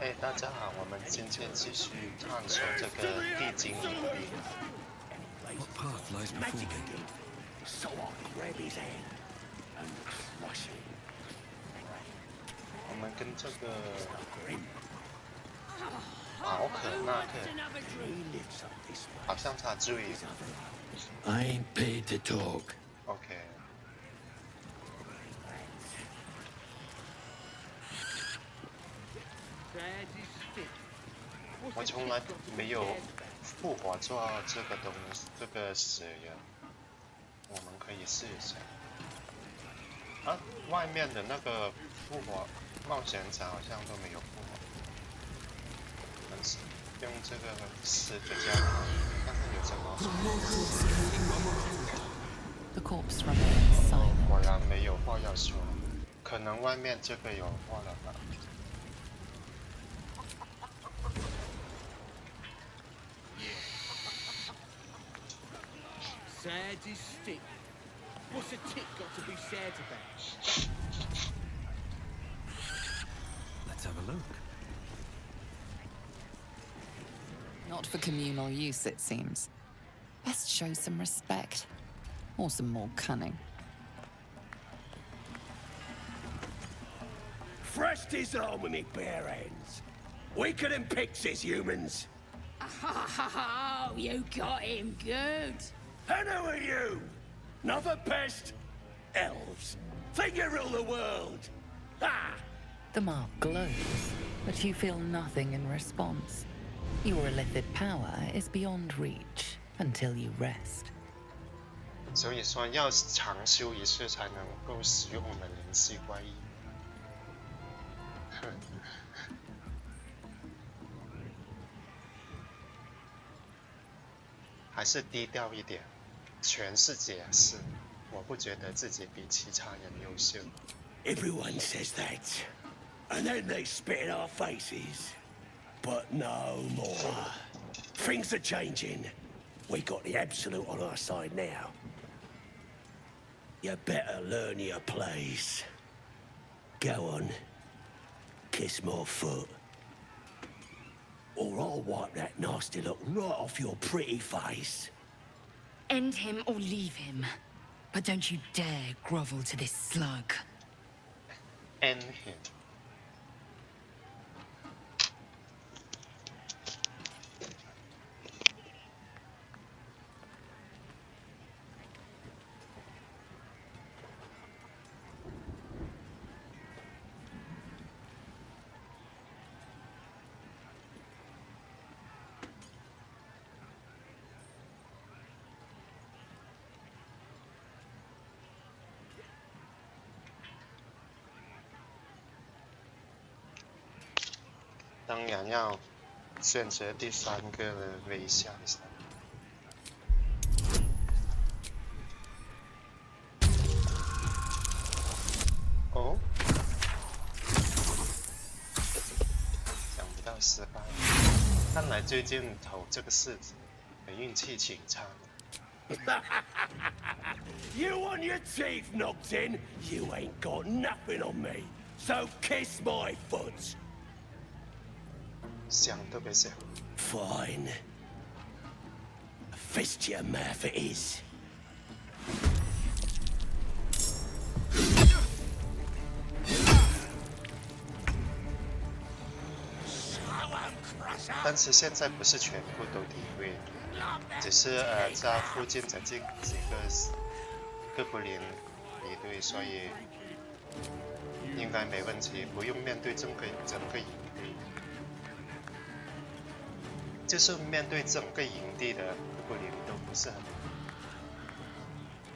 嘿，大家好，我们今天继续探索这个地精引力。What path lies before me? So I'll grab his hand and crush him. 我们跟这个宝可纳克， He lives up this way. 好像他注意。 I ain't paid to talk. OK。我从来没有复活做这个东西，这个实验，我们可以试一下。啊，外面的那个复活冒险者好像都没有复活，但是用这个试比较好，看看有什么。 The corpse remains silent. 果然没有话要说，可能外面这个有话了吧。 Sad as stick. What's a tick got to be sad about? Let's have a look. Not for communal use, it seems. Best show some respect. Or some more cunning. Thrust his arm with me bare hands. Weaker than pixies, humans. Oh, you got him good. And who are you? Another pest? Elves. Think you rule the world? Ha! The mark glows, but you feel nothing in response. Your illithid power is beyond reach until you rest. 所以说要长修一次才能够使用我们灵犀怪异。还是低调一点，全是解释。我不觉得自己比其他人优秀。 Everyone says that. And then they spit in our faces. But no more. Things are changing. We got the absolute on our side now. You better learn your place. Go on. Kiss my foot. Or I'll wipe that nasty look right off your pretty face. End him or leave him. But don't you dare grovel to this slug. End him. 当然要选择第三个的微笑一下。哦，想不到失败。看来最近投这个柿子的运气挺差的。You want your teeth knocked in? You ain't got nothing on me. So kiss my foot. 想都别想。 Fine. Fist your mouth it is. 但是现在不是全部都敌对，只是在附近的这几个哥布林敌对，所以应该没问题，不用面对整个营地。就是面对整个营地的哥布林都不是很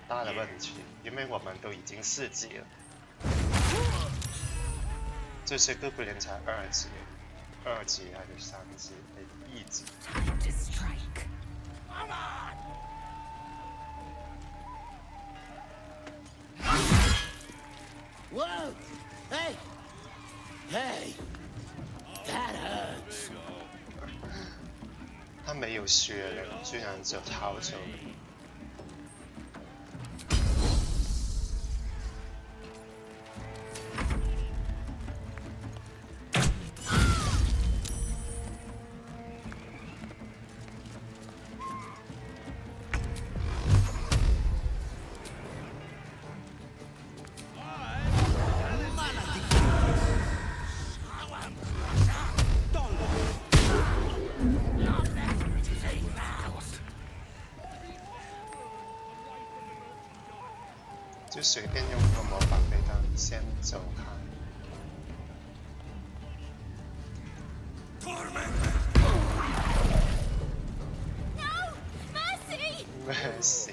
大的问题，因为我们都已经4级了，这些哥布林才2级。2级还是3级？1级。 Time to strike. Whoa! Hey! Hey! That hurts. 他没有血了，居然就逃走了。就随便用个魔法飞弹先走开。No! Mercy! Mercy。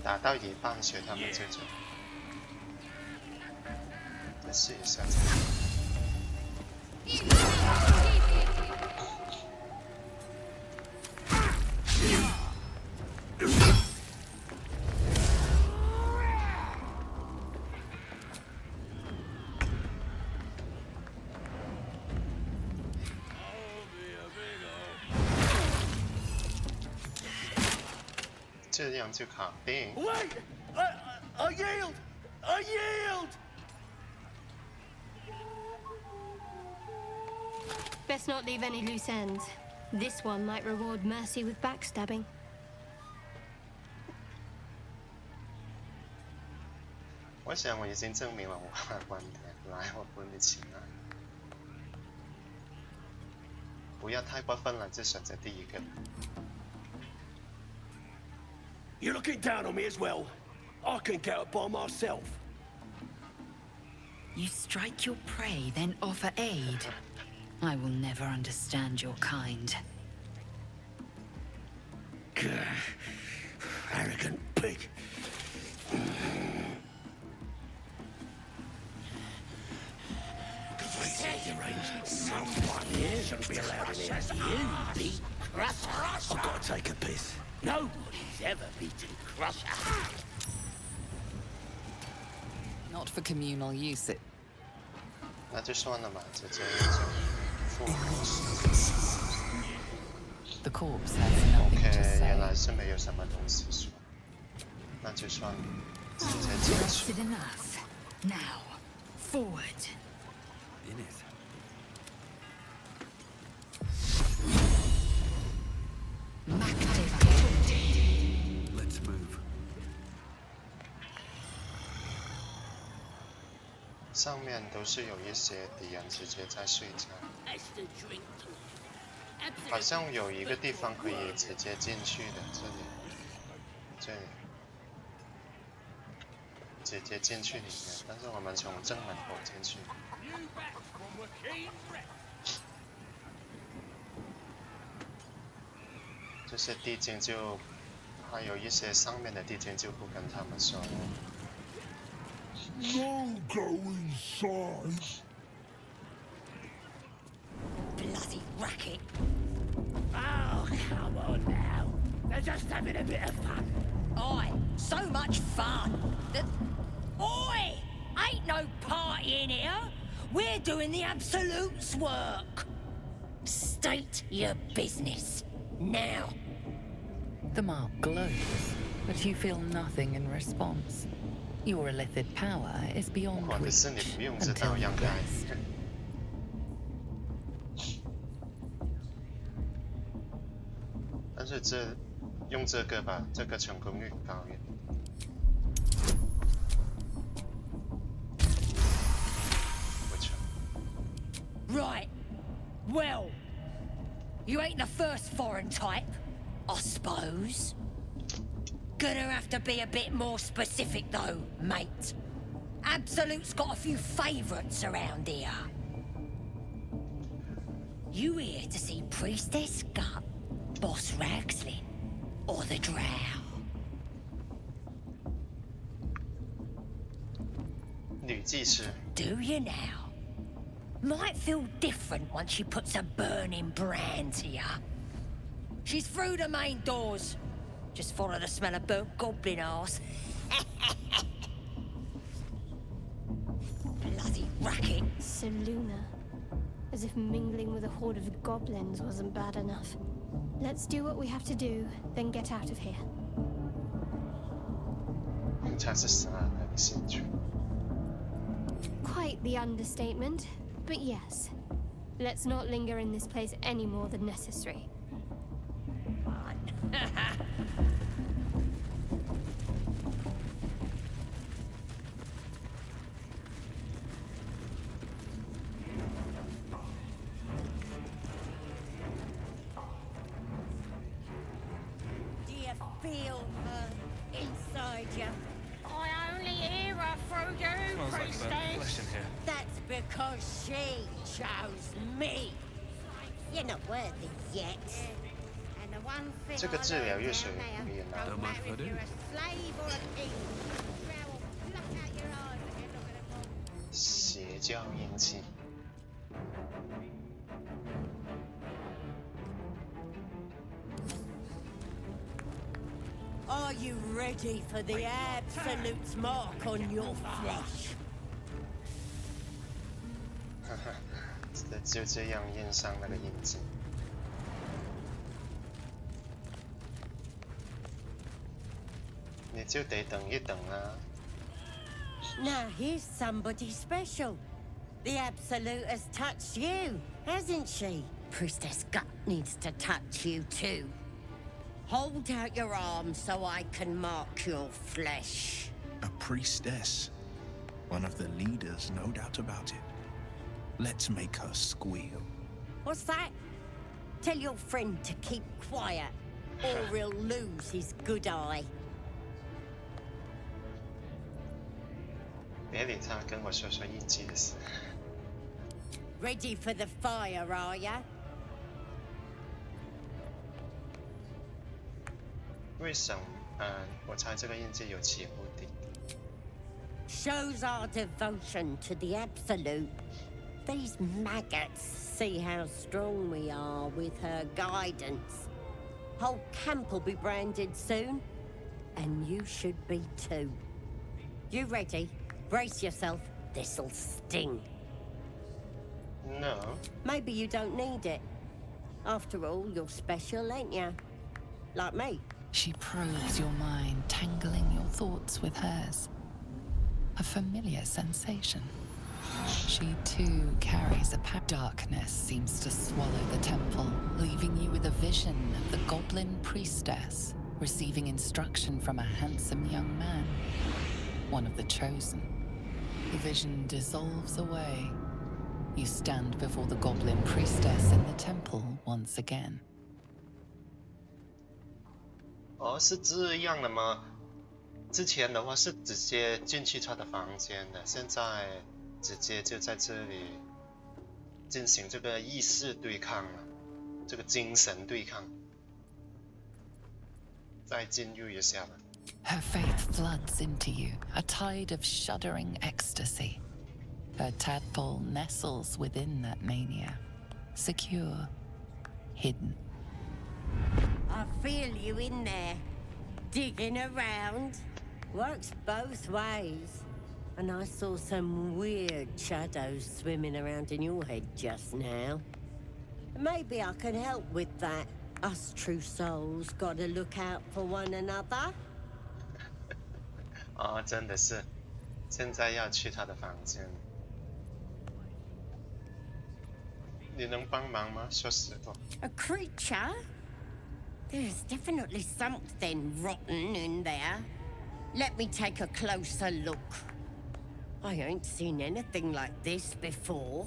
打到一半学他们这种，再试一下。这样就搞定。 Wait! I yield! I yield! Best not leave any loose ends. This one might reward mercy with backstabbing. 我想我已经证明了我客观的，来，我跟你起来。不要太过分了，就选择第一个。 You're looking down on me as well. I can get it by myself. You strike your prey, then offer aid. I will never understand your kind. Arrogant pig. Someone here shouldn't be allowed in here. You be Crusher. I've got to take a piss. Nobody's ever beaten Crusher. Not for communal use. 那就算了吧，直接就复活。 The corpse has nothing to OK， say. 原来是没有什么东西说，那就算了，直接进去。 Good enough. Now, forward. In it. Let's move. 上面都是有一些敌人直接在睡觉，好像有一个地方可以直接进去的，这里，直接进去里面，但是我们从正门口进去。这些地精就，还有一些上面的地精就不跟他们说了。 No go inside. Bloody racket. Oh, come on now. They're just having a bit of fun. Oi, so much fun. Oi, ain't no party in here. We're doing the Absolute's work. State your business, now. The mark glows, but you feel nothing in response. Your illithid power is beyond 或者 reach 是你不用知 until 道 you 让开。 rest. 但是用这个吧，这个成功率高一点。不错。 Right. Well, you ain't the first foreign type, I suppose. Gonna have to be a bit more specific though, mate. Absolute's got a few favourites around here. You here to see Priestess Gut, Boss Ragslin, or the Drow? 女祭司。 Do you now? Might feel different once she puts a burning brand to ya. She's through the main doors. Just follow the smell of burnt goblin arse. Bloody racket. Seluna. As if mingling with a horde of goblins wasn't bad enough. Let's do what we have to do, then get out of here. 才是杀人的兴趣。 Quite the understatement, but yes. Let's not linger in this place any more than necessary. Do you feel her inside you? I only hear her through you, Smells like burnt flesh priestess. in here. That's because she chose me. You're not worthy yet. And the one thing 这个 I 治疗 learned 越 down 水 there, 越难。 don't Don't mind matter if I if do. you're a slave or a king. Now, pluck out your eyes when you look at a woman. 邪教印记。 Are you ready for the absolute mark on your flesh? 就这样印上那个印记。你就得等一等啊。 Now here's somebody special. The Absolute has touched you, hasn't she? Priestess Gut needs to touch you too. Hold out your arm so I can mark your flesh. A priestess. One of the leaders, no doubt about it. Let's make her squeal. What's that? Tell your friend to keep quiet, or he'll lose his good eye. 别理他，跟我说说印记的事。 Ready for the fire, are ya? 为什么？我猜这个印记有起伏的。 Shows our devotion to the Absolute. These maggots see how strong we are with her guidance. Whole camp will be branded soon, and you should be too. You ready? Brace yourself. This'll sting. No， Maybe you don't need it. After all, you're special, ain't you? Like me. She probes your mind, tangling your thoughts with hers. A familiar sensation. She too carries a darkness seems to swallow the temple, leaving you with a vision of the goblin priestess receiving instruction from a handsome young man, one of the chosen. The vision dissolves away. You stand before the goblin priestess in the temple once again. 哦，是这样的吗？之前的话是直接进去他的房间的，现在直接就在这里进行这个意识对抗了，这个精神对抗。再进入一下吧。 Her faith floods into you, a tide of shuddering ecstasy. Her tadpole nestles within that mania, secure, hidden. I feel you in there, digging around. Works both ways. And I saw some weird shadows swimming around in your head just now. Maybe I can help with that. Us true souls gotta look out for one another. 哦，真的是，现在要去他的房间。你能帮忙吗？说实话。 A creature? There's definitely something rotten in there. Let me take a closer look. I ain't seen anything like this before.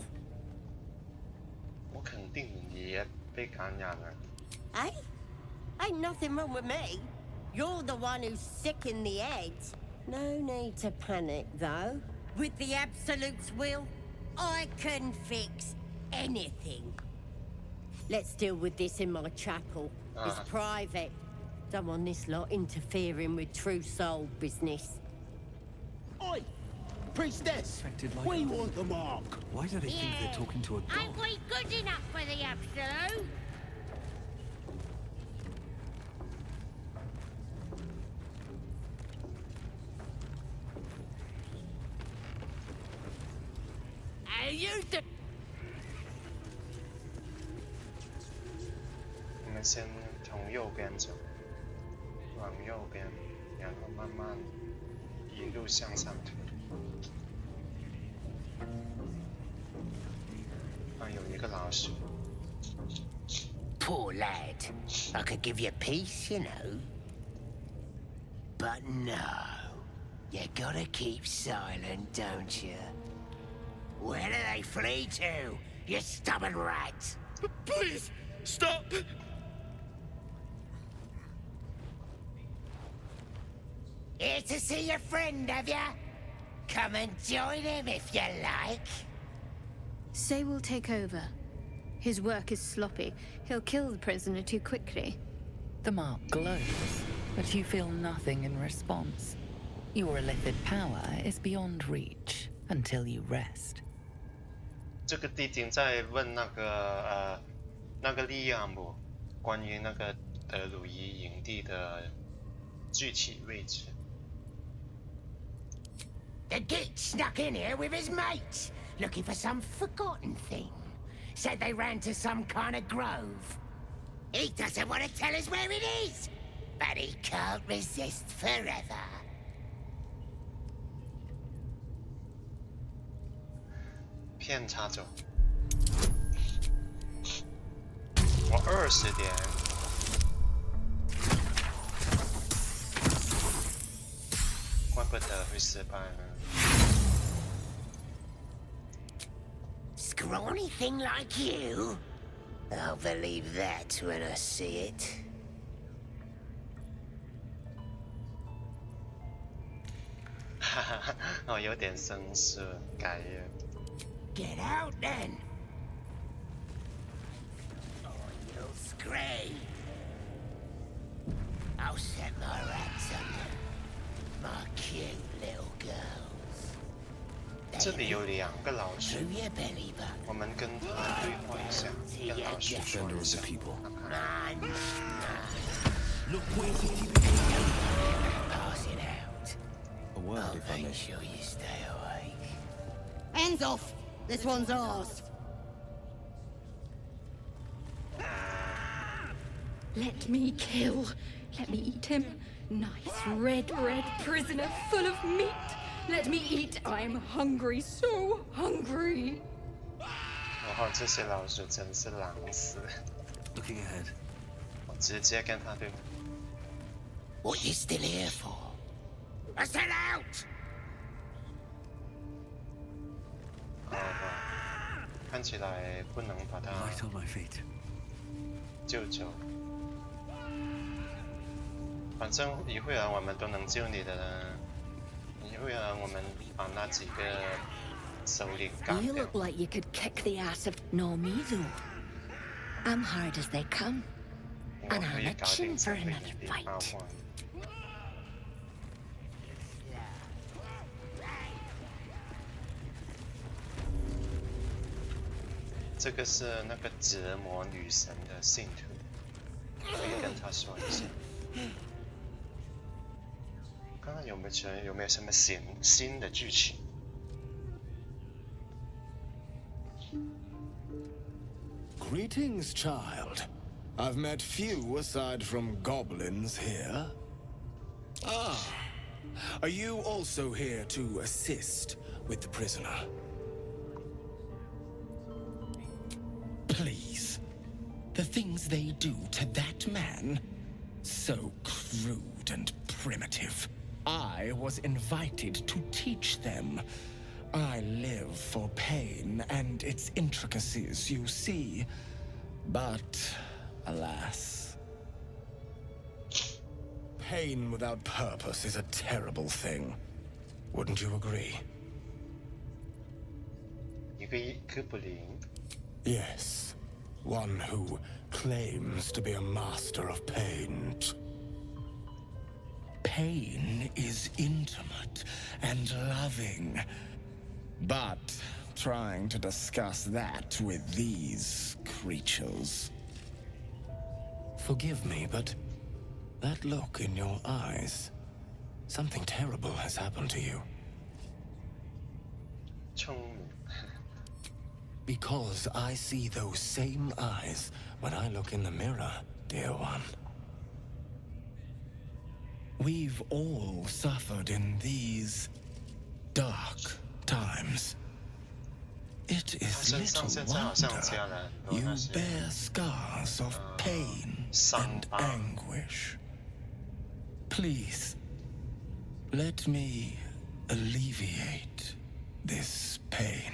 我肯定你也被感染了。 Eh? Ain't nothing wrong with me. You're the one who's sick in the head. No need to panic, though. With the Absolute's will, I can fix anything. Let's deal with this in my chapel. It's private. Don't want this lot interfering with true soul business. Oi! Priestess! Affected like We us. want the mark! Why do they think they're talking to a god? Ain't we good enough for the Absolute? How you do? 我们先从右边走，往右边，然后慢慢一路向上推。有一个老鼠。Poor lad. I could give you peace, you know. But no. You gotta keep silent, don't you? Where do they flee to, you stubborn rat? Please, stop! Here to see your friend, have ya? Come and join him if you like. Say we'll take over. His work is sloppy. He'll kill the prisoner too quickly. The mark glows, but you feel nothing in response. Your illithid power is beyond reach until you rest. 这个地精在问那个利亚姆关于那个德鲁伊营地的具体位置。The geek snuck in here with his mates, looking for some forgotten thing. Said they ran to some kind of grove. He doesn't want to tell us where it is, but he can't resist forever. 片插走。我20点。怪不得会失败呢。Scrawny thing like you? I'll believe that when I see it. 哈哈哈，哦，有点生疏，改了。Get out then! Or you'll scream! I'll set my rats under my cute little girls. 这里有2个老鼠， Through your belly button. 我们跟他对话一下，跟老鼠说一下。 Look where you keep Pass it out. a word I'll if I make may. sure you stay awake. Hands off! This one's ours. Let me kill. Let me eat him. Nice red prisoner full of meat. Let me eat. I'm hungry, so hungry. 哇，这些老鼠真是狼死！ Looking ahead. 我直接跟他对话。 What you still here for? I said out! 好吧，看起来不能把他 Right on my feet. 救走。反正一会儿我们都能救你的了。一会儿我们把那几个首领干 You 掉。 look like you could kick the ass of no me though. I'm hard as they come. 我 And 可 I'm 以搞 itching 定 for 这个 another 引力 fight. 召唤。这个是那个折磨女神的信徒，可以跟他说一下。看看有没有什么新的剧情。 Greetings, child. I've met few aside from goblins here. Ah, are you also here to assist with the prisoner? Please. The things they do to that man? So crude and primitive. I was invited to teach them. I live for pain and its intricacies, you see. But, alas. Pain without purpose is a terrible thing. Wouldn't you agree? 一个哥布林， Yes. One who claims to be a master of pain. Pain is intimate and loving. But trying to discuss that with these creatures. Forgive me, but that look in your eyes, something terrible has happened to you. 聪明。 Because I see those same eyes when I look in the mirror, dear one. We've all suffered in these dark times. It is 身上现在好像加了很多 you 那些 bear scars of pain 伤 and 疤。 anguish. Please, let me alleviate this pain.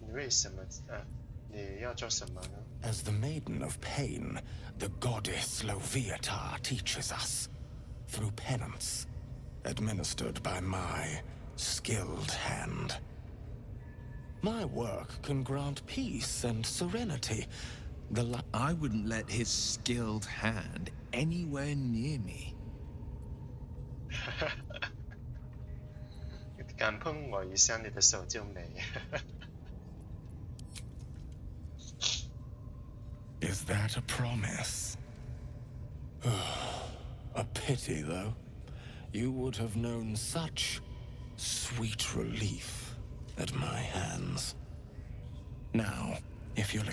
你为什么你要做什么呢？ As the Maiden of Pain, the goddess Loviatar teaches us, through penance, administered by my skilled hand. My work can grant peace and serenity. I wouldn't let his skilled hand anywhere near me. 敢碰我一下，你的手就没。Is that a promise? A pity, though. You would have known such sweet relief at my hands. Now, if you'll...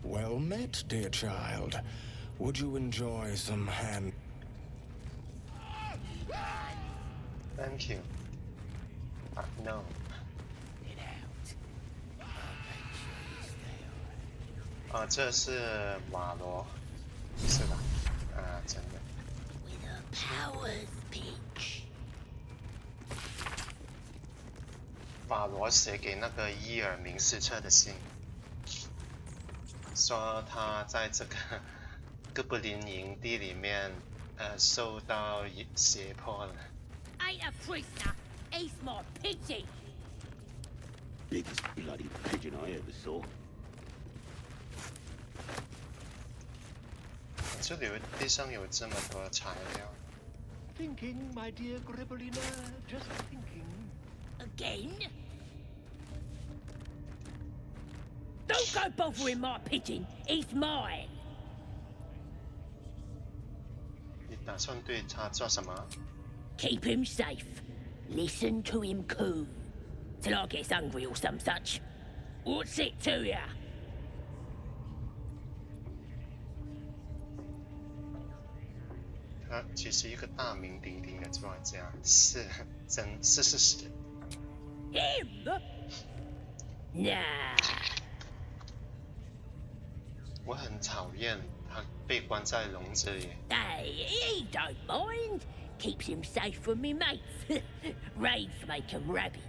Well met, dear child. Would you enjoy some hand... Thank you. No. 这是瓦罗，是吧？真的。With a power's pinch. 瓦罗写给那个伊尔明斯特的信，说他在这个哥布林营地里面，受到胁迫了。 Ain't a prisoner, he's my pigeon. Biggest bloody pigeon I ever saw. 这里地上有这么多材料。 Thinking, my dear Gribblina, just thinking. Again? Don't go bothering my pigeon, he's mine. 你打算对他做什么？ Keep him safe. Listen to him coo. Till I gets hungry or some such. What's it to ya? 他其实一个大名鼎鼎的作家，是事实。 Him? Nah. 我很讨厌他被关在笼子里。 Hey, he don't mind. Keeps him safe from me mates. Raids make him rabid.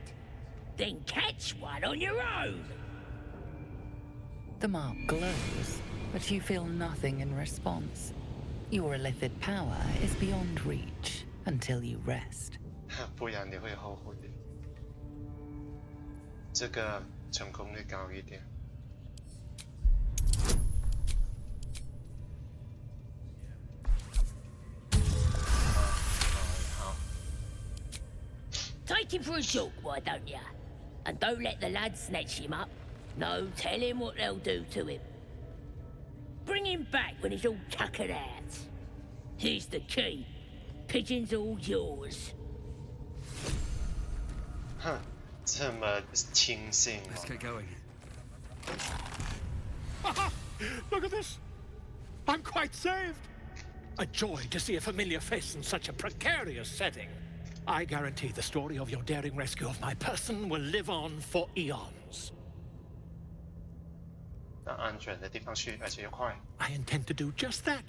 Then catch one on your own. The mark glows, but you feel nothing in response. Your illithid power is beyond reach until you rest. 不然你会后悔的。这个成功率高一点。 Take him for a jog, why don't ya? And don't let the lads snatch him up. No, tell him what they'll do to him. Bring him back when he's all tuckered out. Here's the key. Pigeon's all yours. 哼，这么轻信哦。 Let's get going. Look at this! I'm quite saved! A joy to see a familiar face in such a precarious setting. I guarantee the story of your daring rescue of my person will live on for eons. 到安全的地方去，而且又快。 I intend to do just that.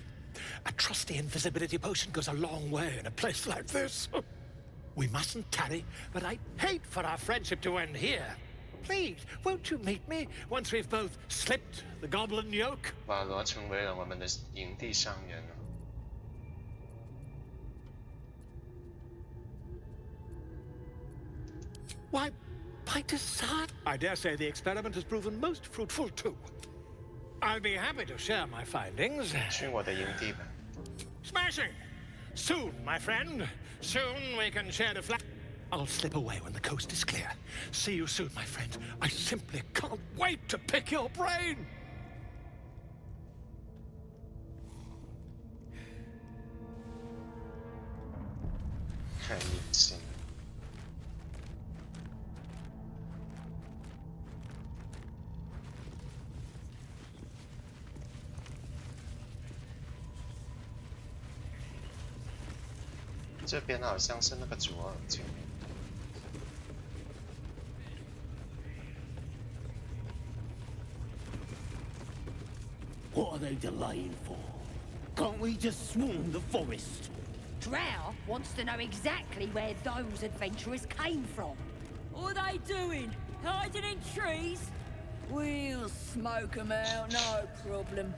A trusty invisibility potion goes a long way in a place like this. We mustn't tarry, but I'd hate for our friendship to end here. Please, won't you meet me once we've both slipped the goblin yoke? 瓦罗成为了我们的营地商人了。 Why, by design. I dare say the experiment has proven most fruitful too. I'll be happy to share my findings. 去我的营地吧。 Smashing! Soon, my friend. Soon we can share the flat. I'll slip away when the coast is clear. See you soon, my friend. I simply can't wait to pick your brain. 很隐形。这边好像是那个左耳镜。What are they delaying for? Can't we just swarm the forest? Drow wants to know exactly where those adventurers came from. What are they doing? Hiding in trees? We'll smoke 'em out, no problem.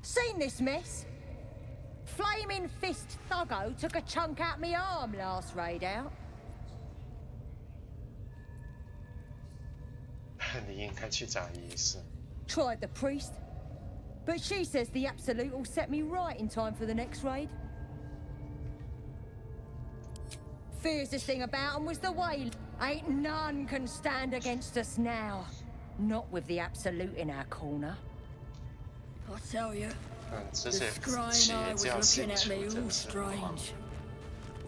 Seen this mess? Flaming Fist Thuggo took a chunk out me arm last raid out. 你应该去找医生。 Tried the priest, but she says the Absolute will set me right in time for the next raid. Fiercest thing about 'em was the way. Ain't none can stand against us now. Not with the Absolute in our corner. I tell you, 这 the 些 scrying 邪 eye was 教 looking 信 at 徒 me 真 all 是狂。 strange.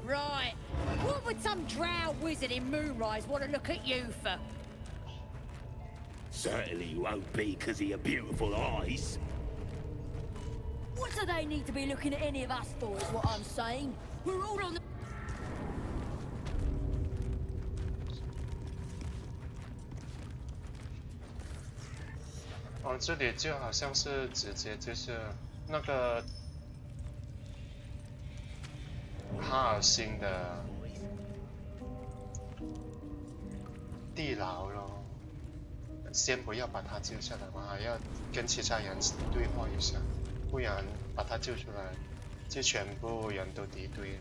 Right. What would some drow wizard in Moonrise want to look at you for? Certainly you won't be because of your beautiful eyes. What do they need to be looking at any of us for, is what I'm saying? We're all on the... 哦，这里就好像是直接就是那个哈尔星的地牢咯。先不要把他救下来，我还要跟其他人对话一下，不然把他救出来，就全部人都敌对。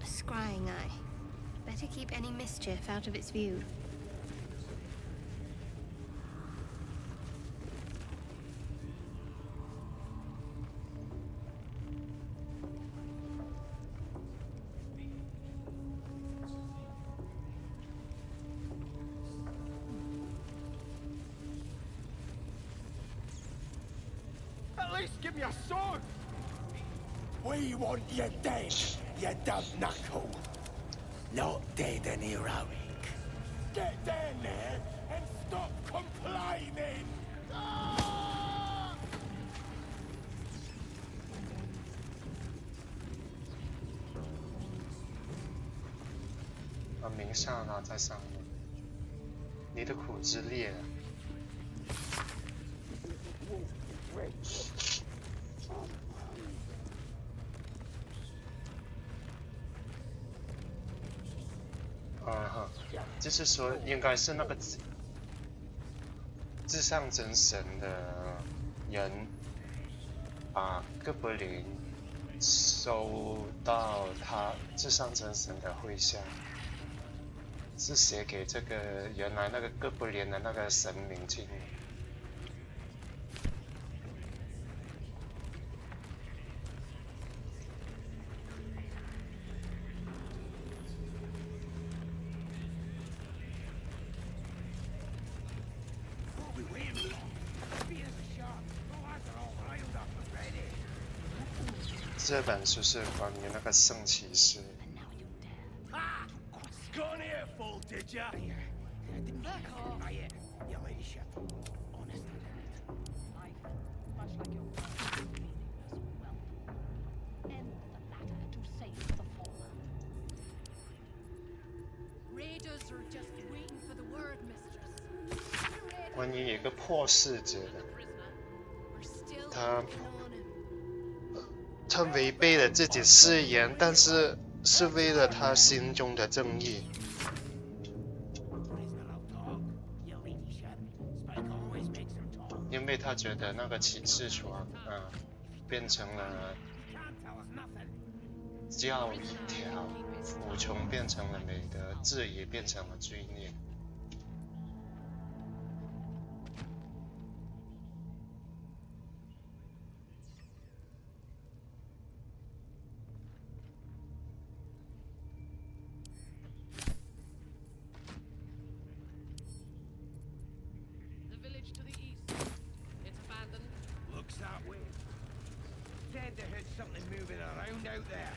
A scrying eye. Better keep any mischief out of its view. At least give me a sword! We want you dead, you dumb knuckle. Not dead and heroic. Get down there and stop complaining! Ah! 把名上拿在上面，你的苦之烈。 就是说，应该是那个至上真神的人，把哥布林收到他至上真神的麾下，是写给这个原来那个哥布林的那个神明听。 这本书是关于那个圣骑士。 Got an earful, did ya? Back off. Your ladyship. Honest Much like your end the latter to save the former. Raiders are just waiting for the word, mistress. 关于一个破世者的， We're still 他违背了自己誓言，但是是为了他心中的正义。因为他觉得那个骑士船，变成了教条，服从变成了美德，质疑变成了罪孽。 that way. Said they heard something moving around out there.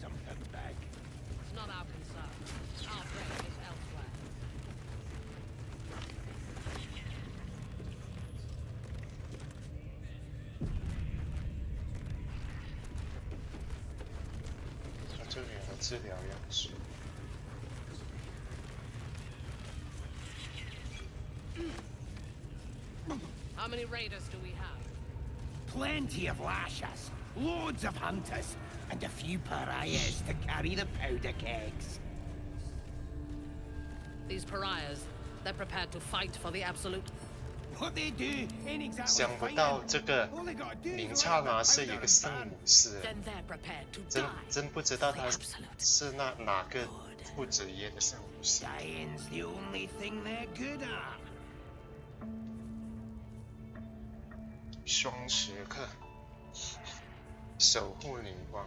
Something big. It's not our concern. Our brain is elsewhere. 这里的治疗样式。How many raiders do we have? Plenty of lashers, loads of hunters, and a few pariahs to carry the powder kegs. These pariahs, they're prepared to fight for the absolute. What they do ain't exactly 想不到这个明刹那是一个圣母士， Then they're prepared to 真不知道他是哪个不职业的圣母士。 Dying's the only thing they're good at. 双时刻，守护灵光。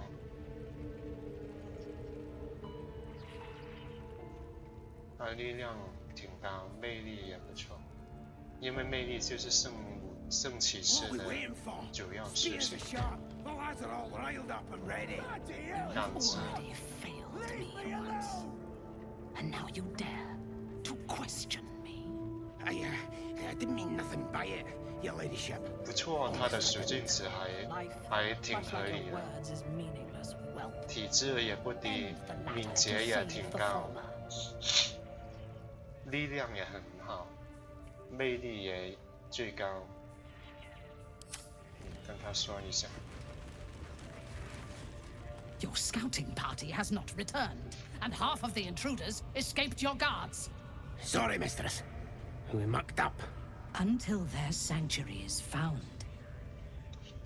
他力量挺高，魅力也不错。因为魅力就是圣骑士的主要属性。样子。 And now you dare to question me. I didn't mean nothing by it, your ladyship. 不错，他的属性值还挺合理的，体质也不低，敏捷也挺高，力量也很好，魅力也最高。跟他说一下。 Your scouting party has not returned, and half of the intruders escaped your guards. Sorry, mistress. We mucked up. Until their sanctuary is found,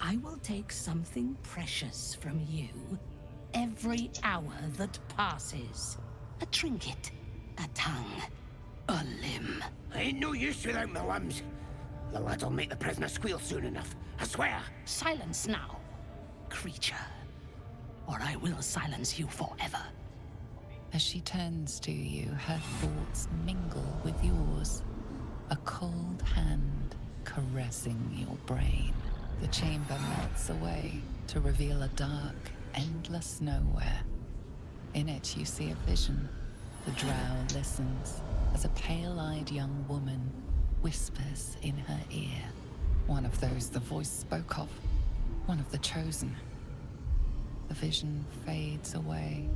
I will take something precious from you every hour that passes. A trinket, a tongue, a limb. Ain't no use without my limbs. The lad'll make the prisoner squeal soon enough, I swear. Silence now, creature, or I will silence you forever. As she turns to you, her thoughts mingle with yours. A cold hand caressing your brain. The chamber melts away to reveal a dark, endless nowhere. In it, you see a vision. The drow listens as a pale-eyed young woman whispers in her ear. One of those the voice spoke of. One of the chosen. The vision fades away.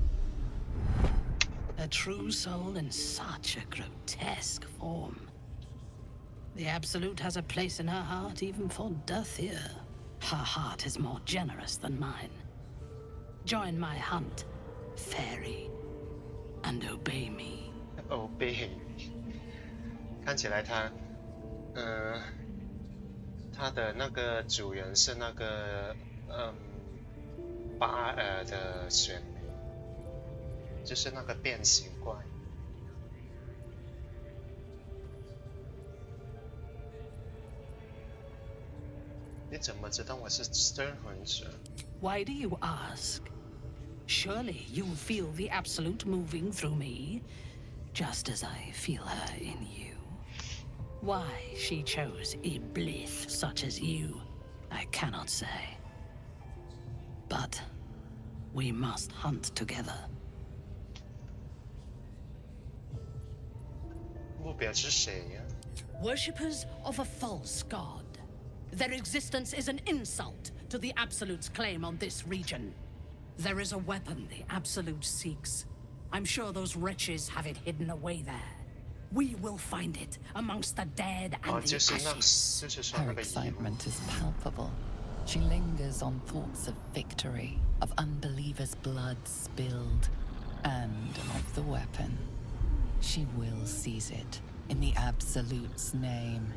A true soul in such a grotesque form. The Absolute has a place in her heart even for Dathir. Her heart is more generous than mine. Join my hunt, fairy, and obey me. Obey. 看起来他的那个主人是那个巴尔的选民，就是那个变形怪。你怎么知道我是真魂者？ Why do you ask? Surely you feel the Absolute moving through me, just as I feel her in you. Why she chose a blith such as you, I cannot say. But we must hunt together. 目标是谁呀？ Worshippers of a false god. Their existence is an insult to the Absolute's claim on this region. There is a weapon the Absolute seeks. I'm sure those wretches have it hidden away there. We will find it amongst the dead and the ashes. Her excitement is palpable. She lingers on thoughts of victory, of unbelievers' blood spilled, and of the weapon. She will seize it, in the Absolute's name.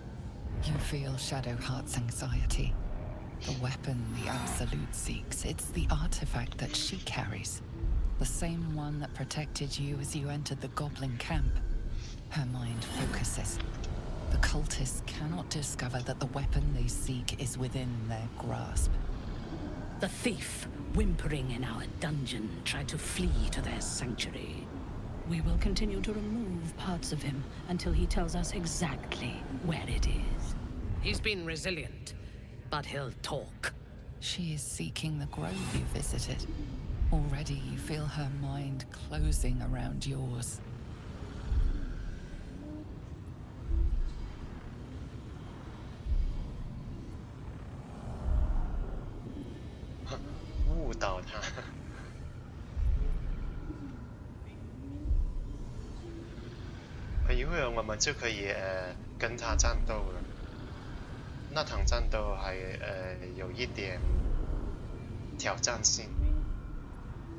You feel Shadowheart's anxiety. The weapon the Absolute seeks, it's the artifact that she carries. The same one that protected you as you entered the goblin camp. Her mind focuses. The cultists cannot discover that the weapon they seek is within their grasp. The thief, whimpering in our dungeon, tried to flee to their sanctuary. We will continue to remove parts of him until he tells us exactly where it is. He's been resilient, but he'll talk. She is seeking the grove you visited. Already you feel her mind closing around yours. 会儿我们就可以跟他战斗了。那场战斗还有一点挑战性，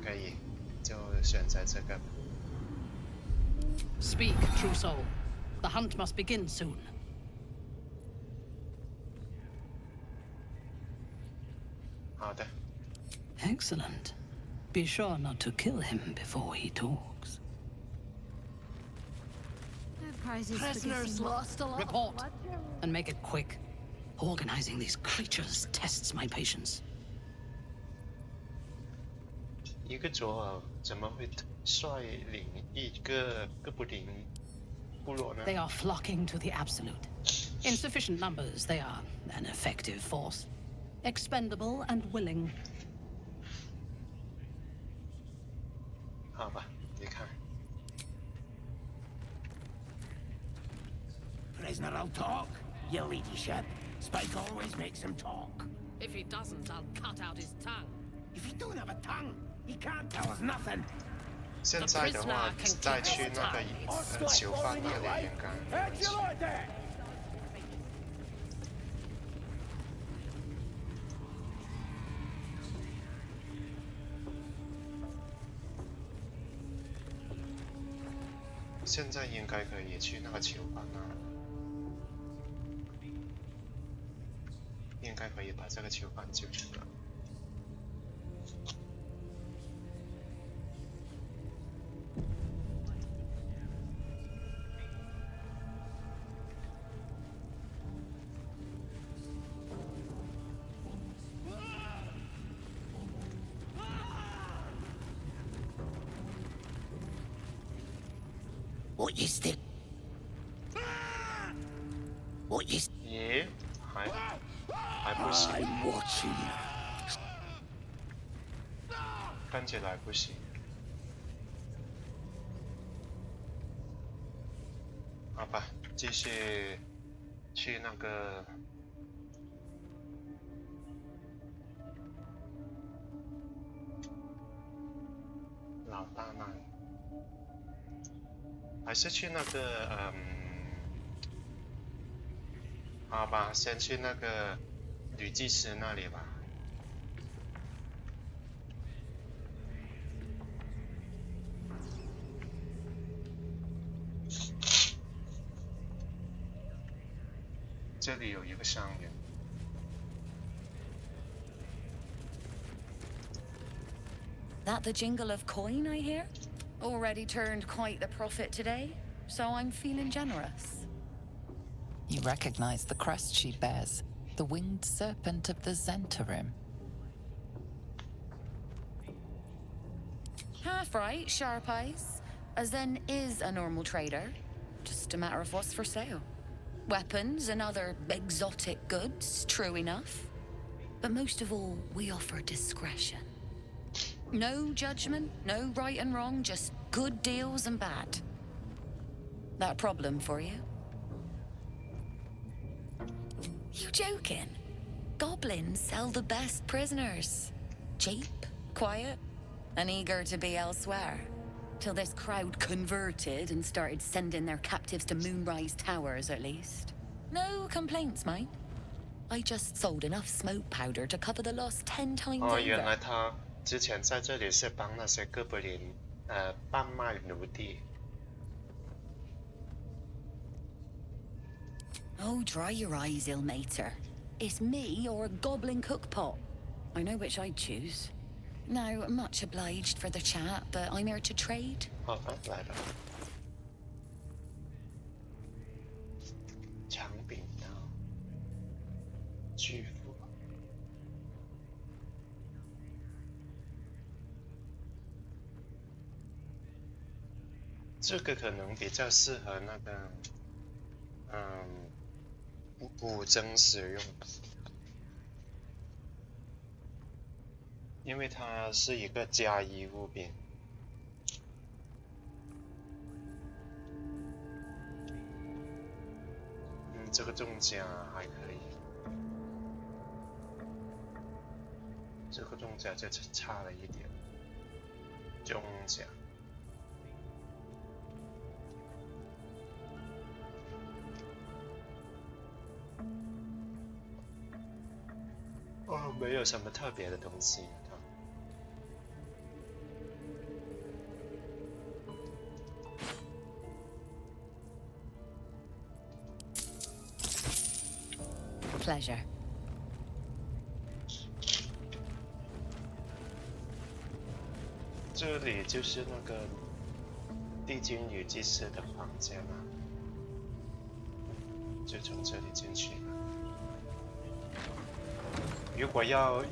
可以就选择这个。Speak, true soul. The hunt must begin soon. 好的。Excellent. Be sure not to kill him before he talks. Prisoners lost a lot. Report, and make it quick. Organizing these creatures tests my patience. 一个左耳怎么会率领一个哥布林部落呢？ They are flocking to the absolute. In sufficient numbers, they are an effective force. Expendable and willing. 好吧，你看。 Prisoner will talk, your ladyship. Spike always makes him talk. If he doesn't, I'll cut out his tongue. If he don't have a tongue, he can't tell us nothing. 现在的话，再去那个囚犯那里应该。 How'd you like that? 现在应该可以去那个囚犯那，应该可以把这个囚犯救出来。What is this? What is? 咦，还不行。 I'm watching. 看起来不行。好吧，继续去那个老大那里。 还是去那个好吧，先去那个女祭司那里吧。这里有一个商人。 That the jingle of coin I hear? Already turned quite the profit today, so I'm feeling generous. You recognize the crest she bears, the winged serpent of the Zentarim. Half right, sharp eyes. Azen is a normal trader. Just a matter of what's for sale. Weapons and other exotic goods, true enough. But most of all, we offer discretion. No judgment, no right and wrong, just good deals and bad. That a problem for you? You joking? Goblins sell the best prisoners. Cheap, quiet, and eager to be elsewhere. Till this crowd converted and started sending their captives to Moonrise Towers, at least. No complaints, mate. I just sold enough smoke powder to cover the loss 10 times over. 原来他之前在这里是帮那些哥布林贩卖奴隶。 Oh, dry your eyes, Ilmater. It's me or a goblin cookpot. I know which I'd choose. Now, much obliged for the chat, but I'm here to trade. 好吧，来吧。长柄刀，巨斧。 这个可能比较适合那个，武僧使用，因为它是一个加一物品。这个重甲还可以，这个重甲就差了一点，重甲。没有什么特别的东西。Pleasure. 这里就是那个地精女祭司的房间啊，就从这里进去了。如果要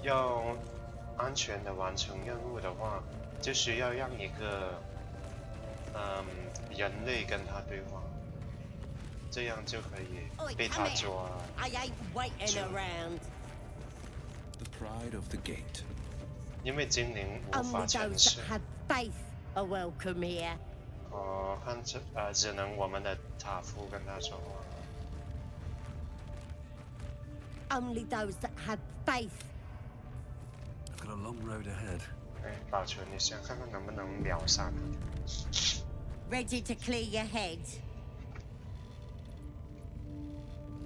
安全的完成任务的话，就需要让一个人类跟他对话，这样就可以被他抓。I ain't waiting around. The pride of the gate. 因为精灵无法 Only 沉 those 睡。 that have faith are welcome here. 只能我们的塔夫跟他说话。 Only those that have faith. I've got a long road ahead. 保存一下，看看能不能秒杀他。 Ready to clear your head.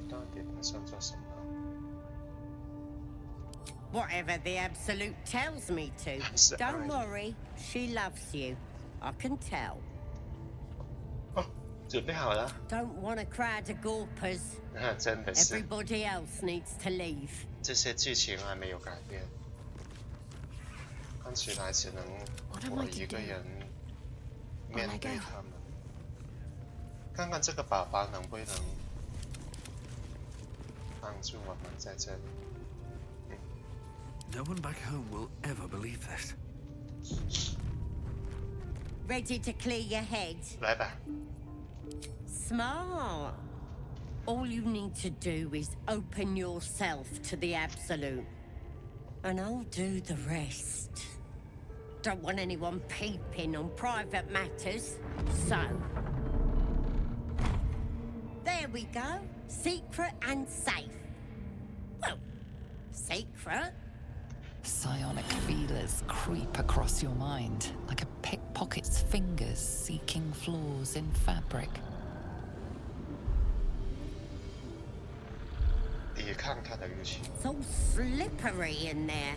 到底打算做什么？ Whatever the Absolute tells me to. Don't worry, she loves you. I can tell. 准备好了。 Don't want a crowd of gawpers. 真的是。 Everybody else needs to leave. 这些剧情还没有改变，看起来只能我一个人面对他们。看看这个宝宝能不能帮助我们在这里。 No one back home will ever believe this. Ready to clear your head? 来吧。 Smart. All you need to do is open yourself to the Absolute. And I'll do the rest. Don't want anyone peeping on private matters, so... There we go. Secret and safe. Well, secret. Psionic feelers creep across your mind like a pickpocket's fingers seeking flaws in fabric. 抵抗他的入侵。 It's all slippery in there.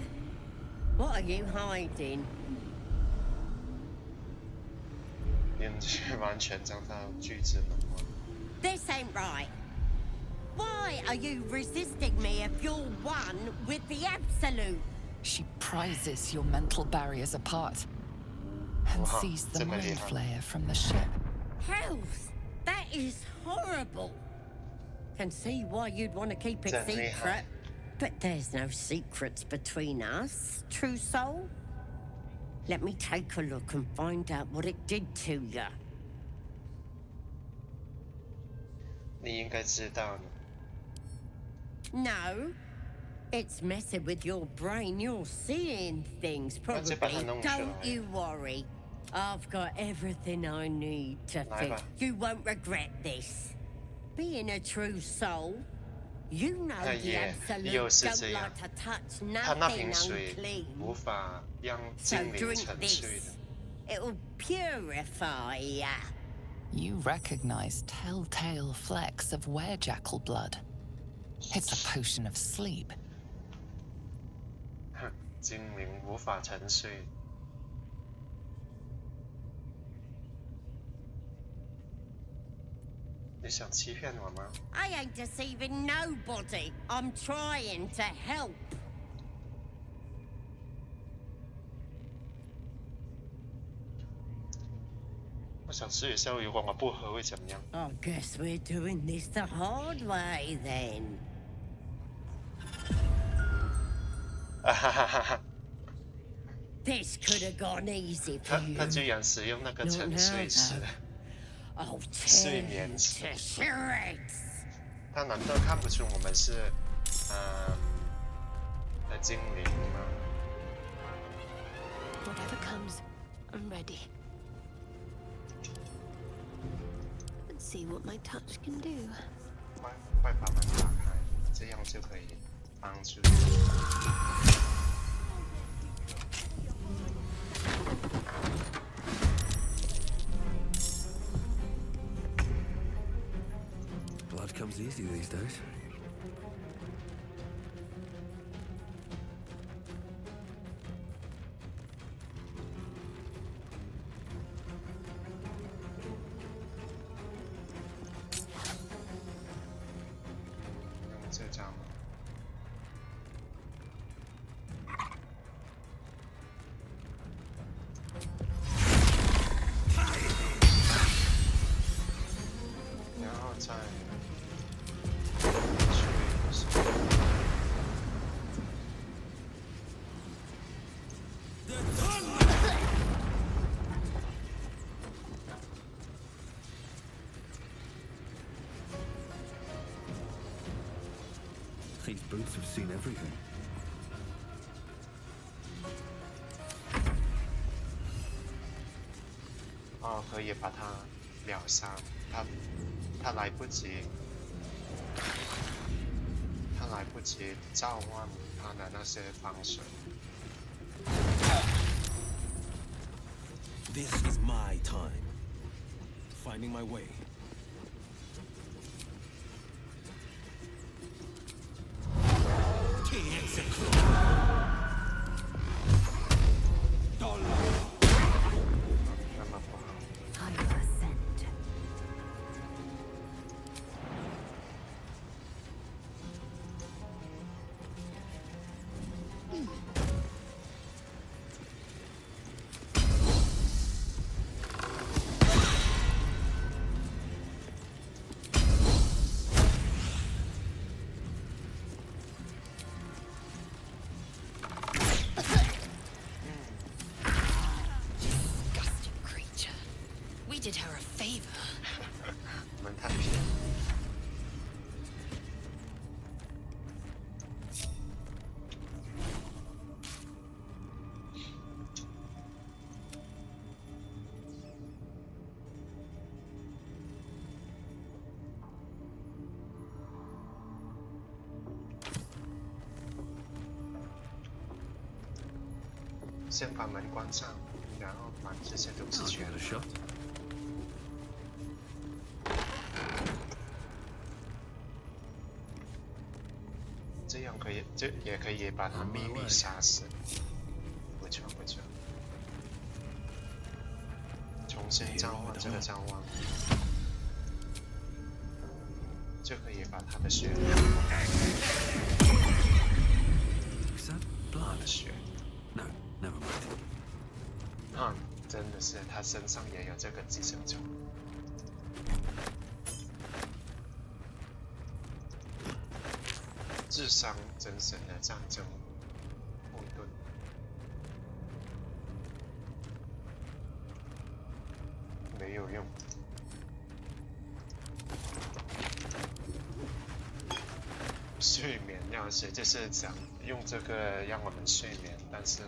What are you hiding? 编剧完全将他拒之门外。 This ain't right. Why are you resisting me if you're one with the Absolute? She prizes your mental barriers apart and Wow, sees the这么厉 mind 害。 flare from the ship. Hells, that is horrible. Can see why you'd want to keep it 真厉害。 secret. But there's no secrets between us, true soul. Let me take a look and find out what it did to you. 你应该知道呢。 No. It's messing with your brain. You're seeing things, 那就把它 probably. 弄出 Don't 来。 you worry. I've got everything I need to 来 fix. 吧。 You won't regret this. Being a true soul, you know 哎 the 也 Absolute 又是 don't 这样 like to touch 他那 nothing 瓶水 unclean. 无法让 So 精灵 drink 沉睡 this. 的。 It'll purify ya. You recognize telltale flecks of werejackal blood. It's a potion of sleep. 哼，精灵无法沉睡。你想欺骗我吗？ I ain't deceiving nobody. I'm trying to help. 我想试一下，如果我不喝会怎么样？ I guess we're doing this the hard way then. 啊哈哈哈哈！ This could have gone easy for 他 you. 居然使用那个沉睡石， I'll 睡 tear 眠 you 石。 to shreds. 他难道看不出我们是的精灵吗？ Whatever comes, I'm ready. Let's see what my touch can do. 快把门打开，这样就可以帮助。 Blood comes easy these days. 再These boots have seen everything. 哦，可以把它秒杀，他来不及召唤他的那些方式。This is my time. Finding my way. Did her a favor. 我们太偏。先把门关上，然后把这些东西全部。这样可以，这也可以把他秘密杀死。不错不错。重新召唤这个召唤，就可以把他的血。血。No, never mind. 啊，真的是，他身上也有这个寄生虫。智商真神的战争混沌，没有用。睡眠钥匙就是想用这个让我们睡眠，但是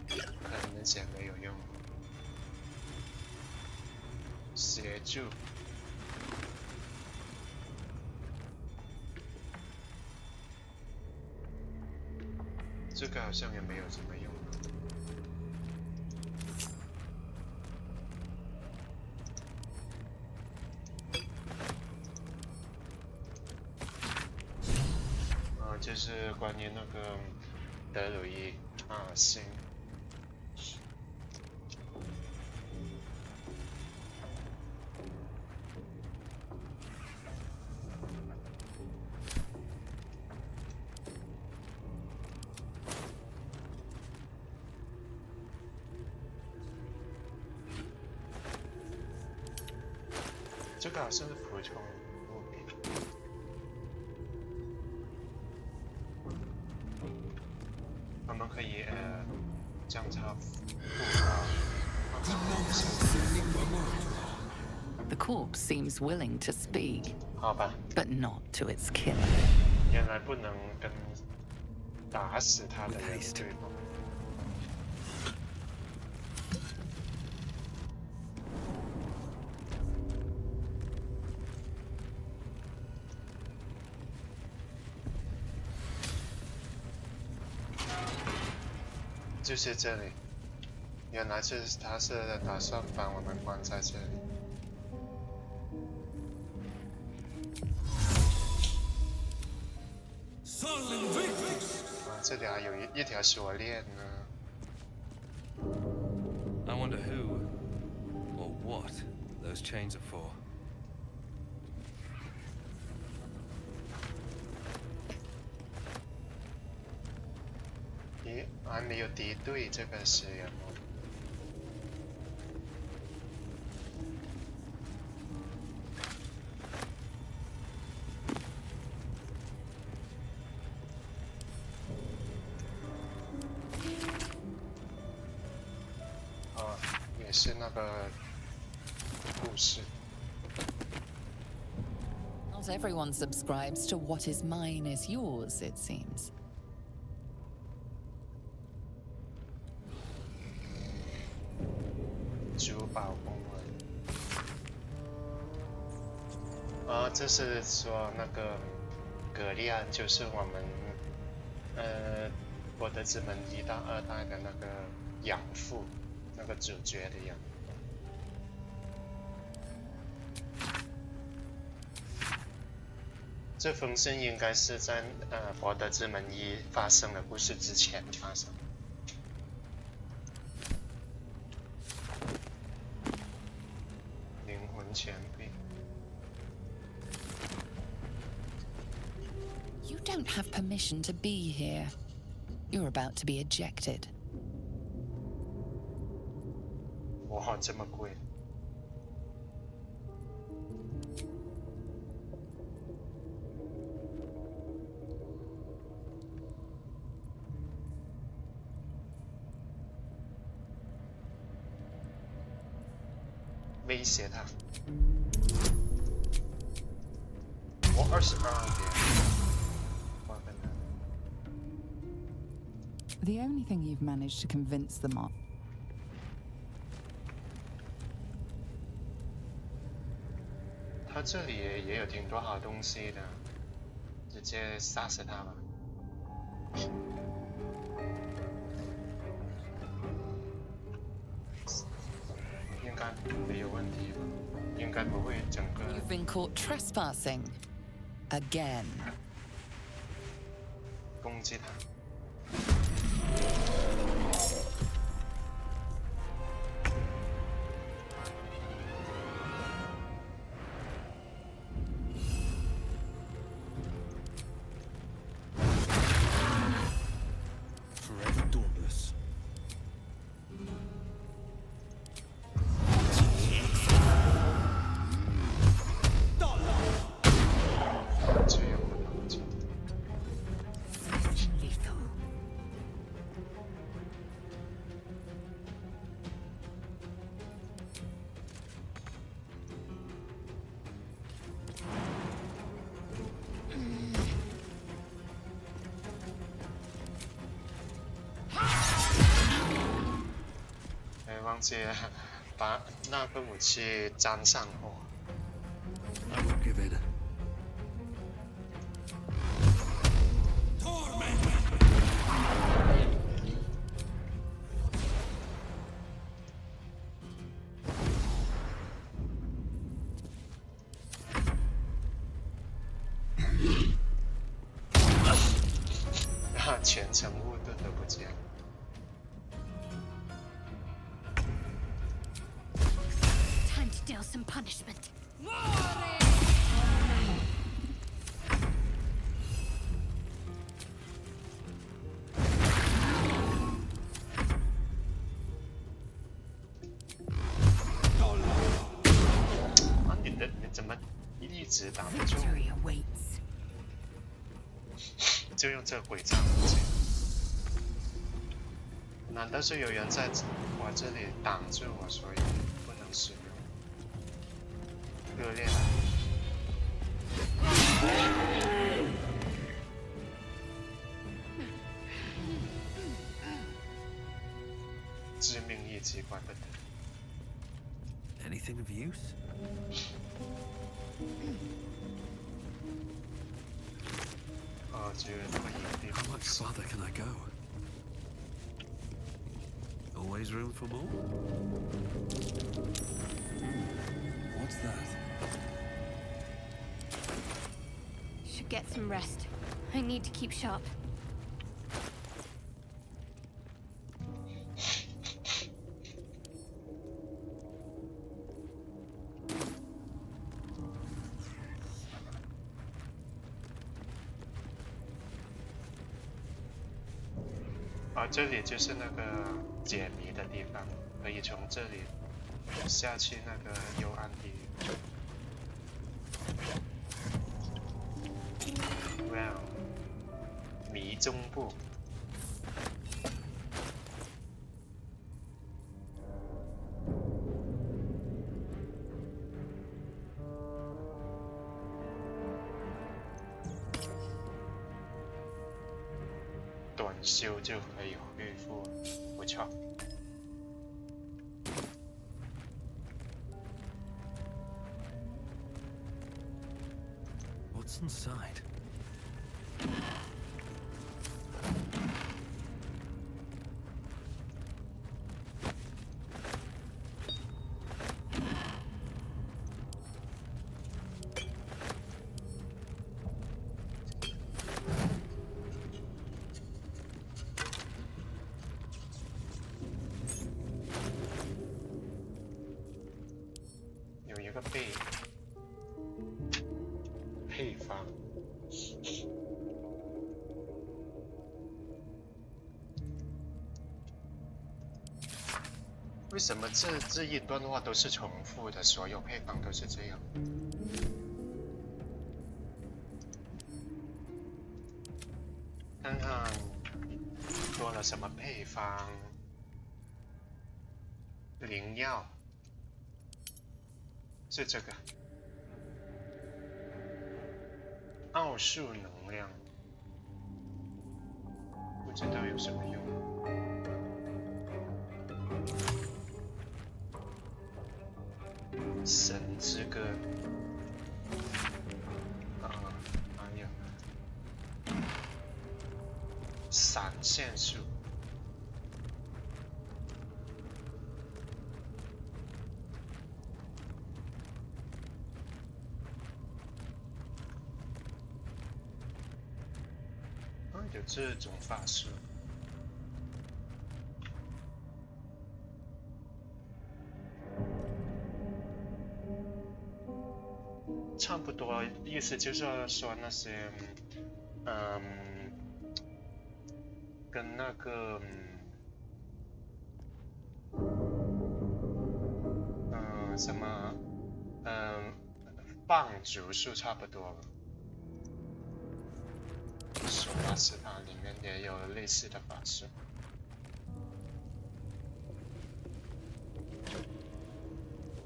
很明显没有用。协助。这个好像也没有什么用。就是关于那个德鲁伊星。这个好像是普通物品。我们可以将它The corpse seems willing to speak, 好吧 but not to its killer. 原来不能跟打死他的人对吗？就是这里，原来他是打算把我们关在这里。这里还有一条锁链呢。I wonder who or what those chains are for. 咦，还没有敌对这个实验哦。是那个故事。Not everyone subscribes to what is mine is yours, it seems. 珠宝公文。这是说那个格利安就是我们柏德之门1到2代的那个养父，那个主角的养父。这封信应该是在柏德之门1发生的故事之前发生。灵魂钱币。You don't have permission to be here. You're about to be ejected. 哇，这么贵！威胁他。我22点。 The only thing you've managed to convince them on. 他这里也有挺多好东西的，直接杀死他吧。应该没有问题吧？应该不会整个。You've been caught trespassing again. 攻击他。 忘记把那个武器沾上火。I won't give in. 全程护盾都不见了。 Time to deal some punishment. 你怎么一直打不中？就用这个鬼杖武器。难道是有人在我这里挡住我，所以不能使用？恶劣。致命一击，怪不得。Anything of use? How much farther can I go? Always room for more? What's that? Should get some rest. I need to keep sharp.啊，这里就是那个解谜的地方，可以从这里下去那个幽暗地狱。哇哦，迷踪部。修就可以恢复，不错。 What's inside?配方。为什么这一段话都是重复的？所有配方都是这样。看看多了什么配方？灵药是这个。 奥数能量，不知道有什么用。神之歌，还有闪现术。 有这种法术，差不多意思就是说那些，跟那个，什么，放逐术差不多了。 索拉斯塔里面也有类似的法术。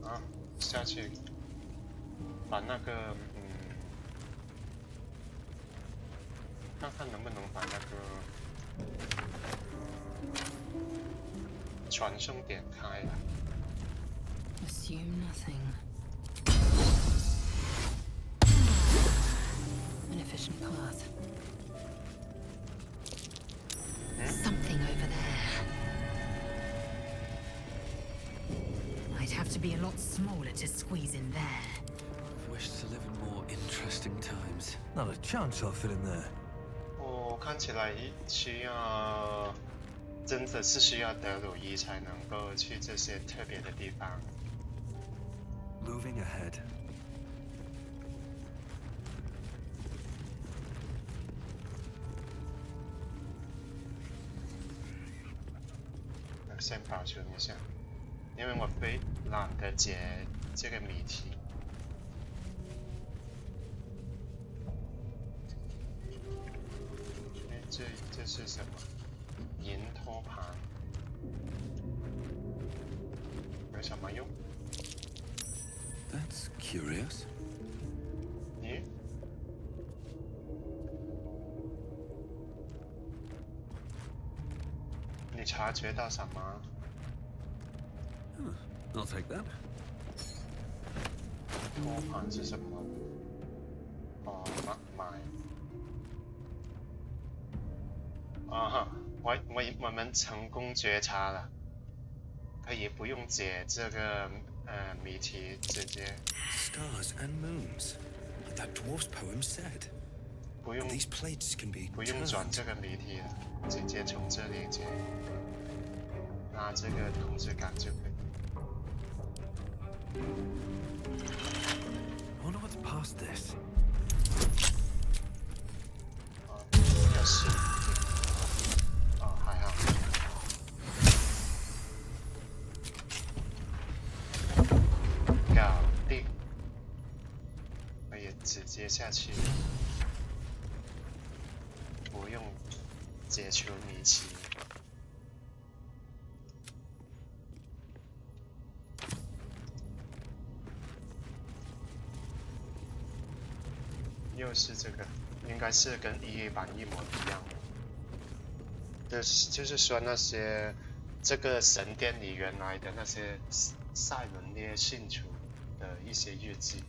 啊，下去把那个看看能不能把那个传送点开了。Assume nothing. An efficient path. Something over there. I'd have to be a lot smaller to squeeze in there. I've wished to live in more interesting times. Not a chance I'll fit in there. 我看起来需要，真的是需要德鲁伊才能够去这些特别的地方。 Moving ahead. 先保存一下，因为我非懒得解这个谜题。哎，这是什么？银托盘，有什么用 That's curious. 咦？ 你察觉到什么？ I'll take that. 托盘是什么？哦，买。啊，我们成功觉察了，可以不用解这个谜题，直接。Stars and moons, like that dwarf's poem said. 不用 These plates can be 不用转这个谜题了，直接从这里解，拿这个控制杆就可以。 I wonder what's past this. 钥匙。哦，还好。搞定。可以直接下去。不用解除谜题。 又是这个，应该是跟1版一模一样的。就是说那些这个神殿里原来的那些塞伦涅信徒的一些日记。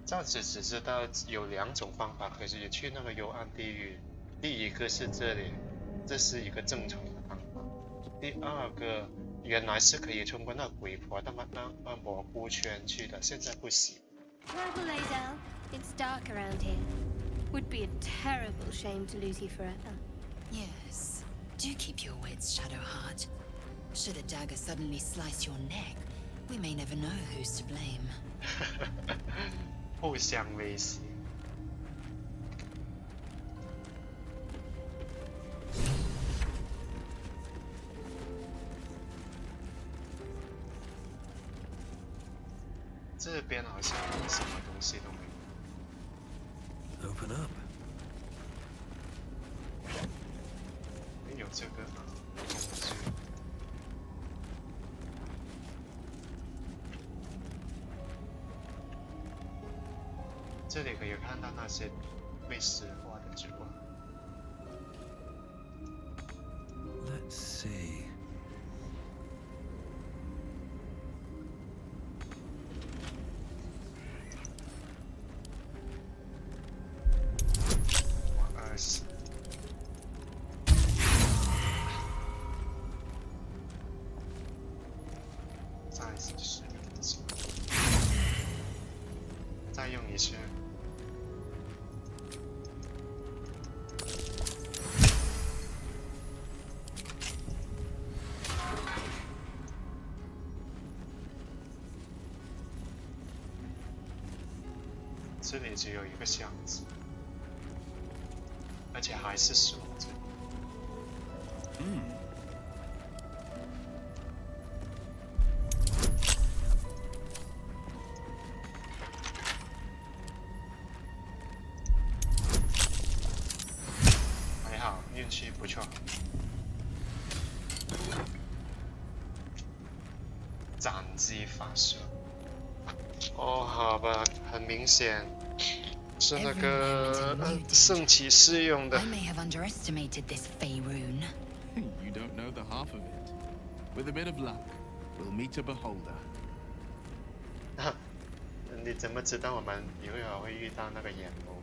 暂时只知道有2种方法可以去那个幽暗地狱，第一个是这里，这是一个正常的方法。第二个原来是可以通过那鬼婆的那蘑菇圈去的，现在不行。Careful, Lazel. It's dark around here. Would be a terrible shame to lose you forever. Yes. Do keep your wits, Shadowheart. Should a dagger suddenly slice your neck, we may never know who's to blame. 互相威胁。这边好像什么东西都没有。Open up. 有这个工具。这里可以看到那些被石化的植物。Let's see. 20。再10分钟。再用一次。这里只有一个箱子，而且还是锁着。还好，运气不错。斩击法术。哦，好吧，很明显是那个圣骑士用的。 I may have underestimated this Fey rune. You don't know the half of it. With a bit of luck, we'll meet a beholder. 你怎么知道我们一会儿会遇到那个眼眸？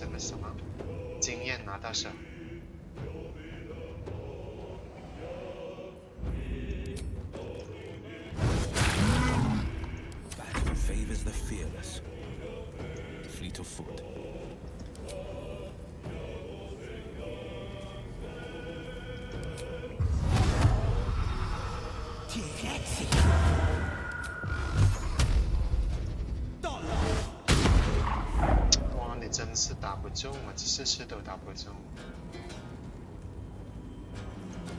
那什么经验拿到手。Battle favors the fearless, fleet of foot. Wow, 你真是打不中啊，次次都打不中。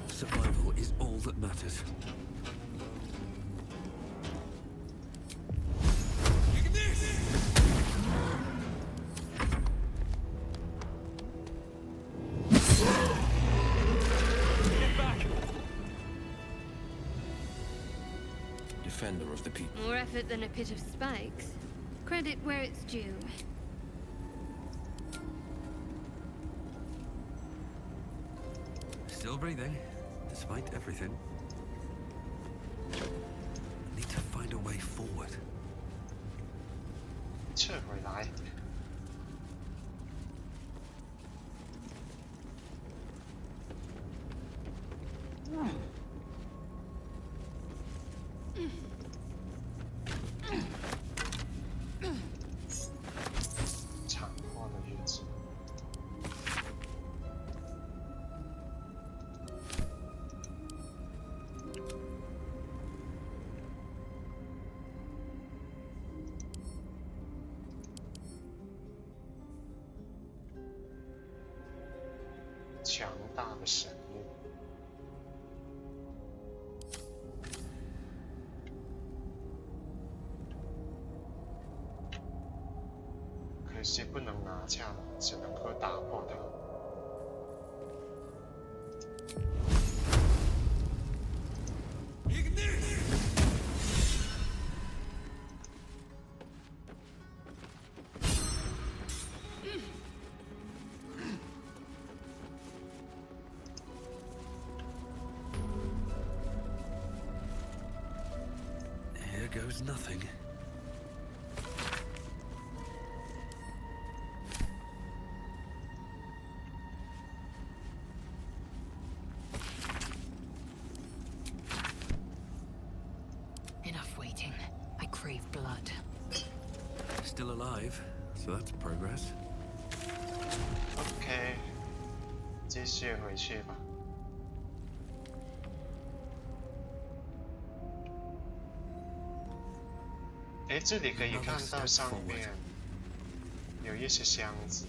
Survival is all that matters. Defender of the people. More effort than a pit of spikes. Credit where it's due. Still breathing, despite everything. Need to find a way forward. 撤回来。强大的神木。可惜不能拿下了，只能够打破它。Here goes nothing. Enough waiting. I crave blood. Still alive, so that's progress. OK， 继续回去吧。哎，这里可以看到上面有一些箱子，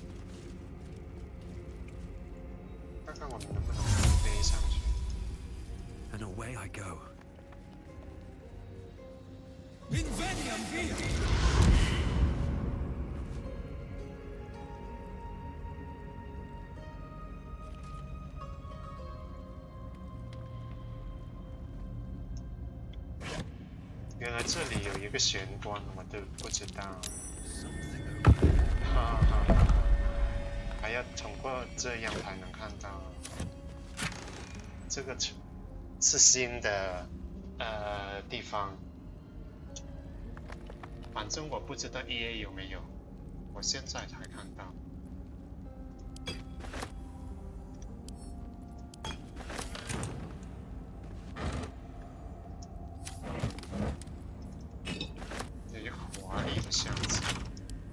看看我们能不能飞上去。And away I go. Inveniam 原来这里有一个玄关，我都不知道。哈哈哈！还要通过这样才能看到。这个是新的地方，反正我不知道 EA 有没有，我现在才看到。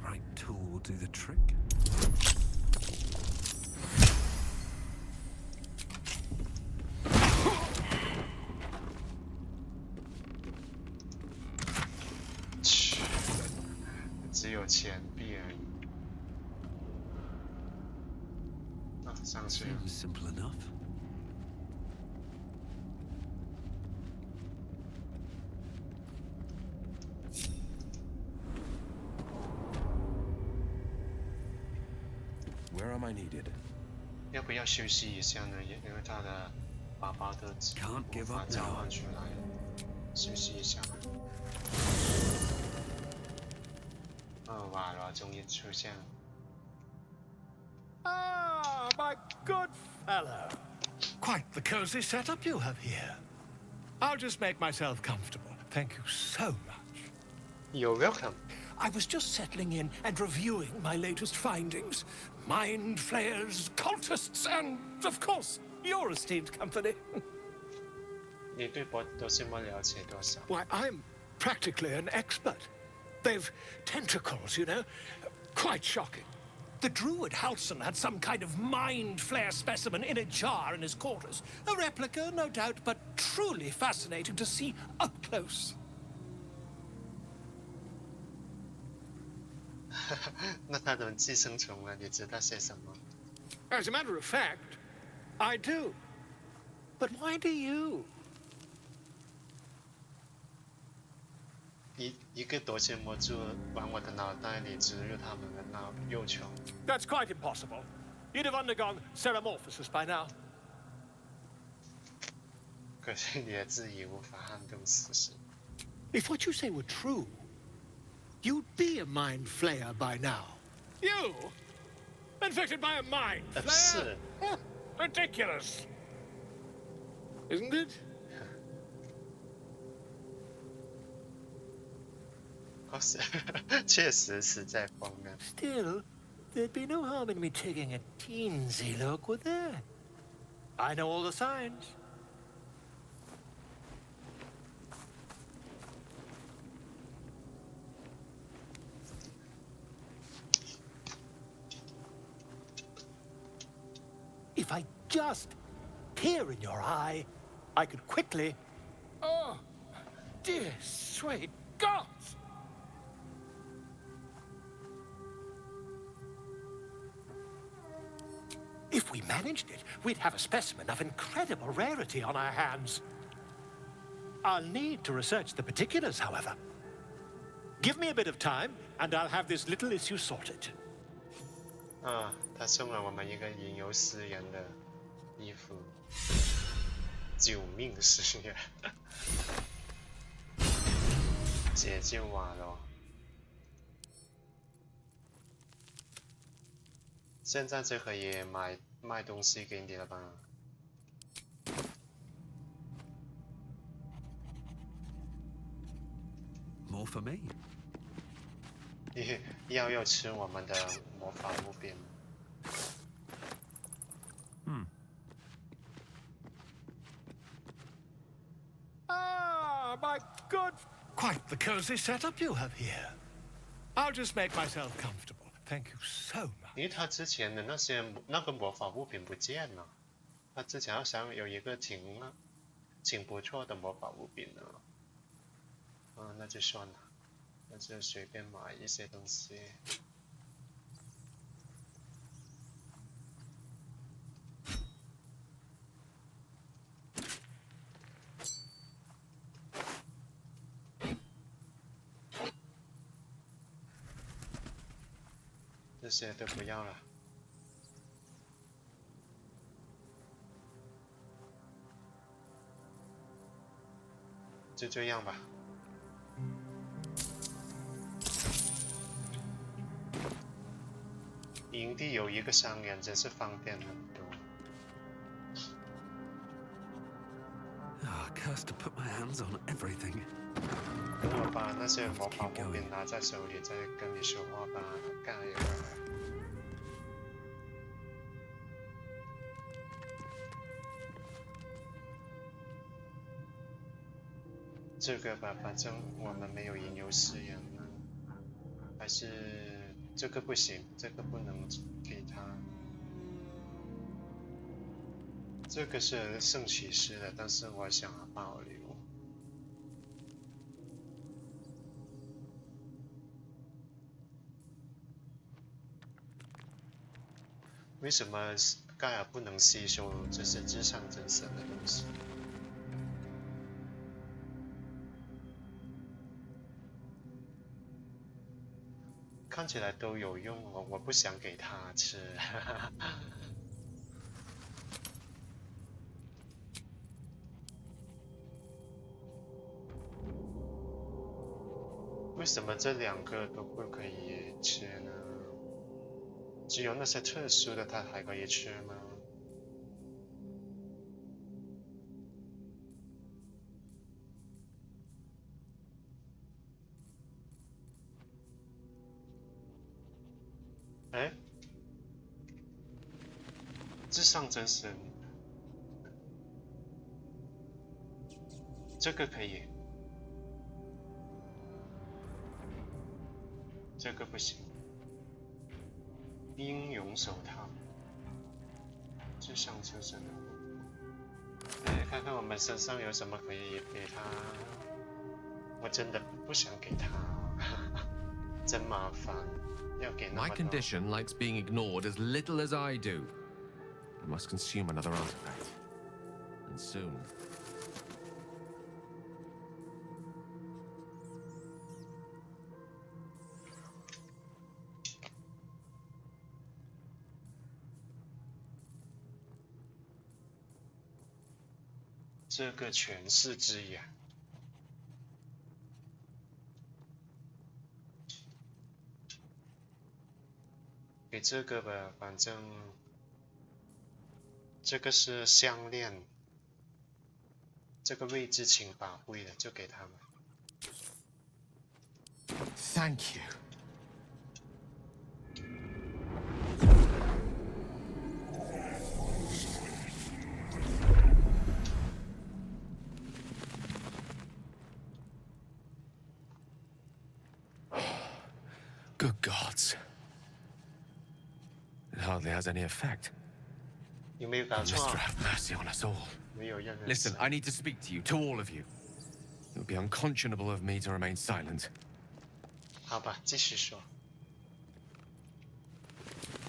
Right tool will do the trick. 只有钱币而已。啊，上去了。Seems simple enough. Where am I needed? 要不要休息一下呢？因为他的爸爸的无法召唤出来了，休息一下吧。瓦罗终于出现了。Ah, my good fellow. Quite the cozy setup you have here. I'll just make myself comfortable. Thank you so much. You're welcome. I was just settling in and reviewing my latest findings. Mind flayers, cultists, and, of course, your esteemed company. 你对博德之门了解多少？ Why, I'm practically an expert. They've tentacles, you know. Quite shocking. The druid Halson had some kind of mind flare specimen in a jar in his quarters. A replica, no doubt, but truly fascinating to see up close. 那他的寄生虫呢？你知道些什么？ As a matter of fact, I do. But why do you? 一个夺心魔珠往我的脑袋里植入他们的幼虫。 That's quite impossible. You'd have undergone ceramorphosis by now. 可是你的质疑无法撼动事实。 If what you say were true, you'd be a mind flayer by now. You? Infected by a mind flayer? Ridiculous. Isn't it? 确实是在疯了。 Still, there'd be no harm in me taking a teensy look, would there? I know all the signs. If I just peer in your eye, I could quickly... Oh, dear sweet gods! If we managed it, we'd have a specimen of incredible rarity on our hands. I'll need to research the particulars, however. Give me a bit of time, and I'll have this little issue sorted. 啊，他送了我们一个吟游诗人的衣服，救命诗人，解救瓦罗。现在就可以卖东西给你了吧？More for me. 要吃我们的魔法物品。Ah, my good... Quite the cozy setup you have here. I'll just make myself comfortable. Thank you so much. 因为他之前的那个魔法物品不见了，他之前好像有一个挺不错的魔法物品呢。那就算了，那就随便买一些东西。这些都不要了。就这样吧。营地有一个商人，真是方便很多。Cursed to put my hands on everything. 等我把那些魔法物品拿在手里，再跟你说话吧，盖尔。这个吧，反正我们没有吟游诗人了，还是这个不行，这个不能给他。这个是圣骑士的，但是我想要保留。为什么盖尔不能吸收这些至上真神的东西？看起来都有用哦，我不想给他吃。为什么这两个都不可以吃呢？只有那些特殊的它还可以吃吗？哎，至上真神，这个可以，这个不行。英勇手套，至上真神的。哎，看看我们身上有什么可以给他。我真的不想给他，真麻烦。My condition likes being ignored as little as I do. I must consume another artifact. And soon. 这个权势之眼。给这个吧，反正这个是项链，这个位置请保护的，就给他们。Thank you. Good gods. It hardly has any effect. 有没有搞错 Mr. Have mercy on us all. 没有任何。Listen, I need to speak to you, to all of you. It would be unconscionable of me to remain silent. 好吧，继续说。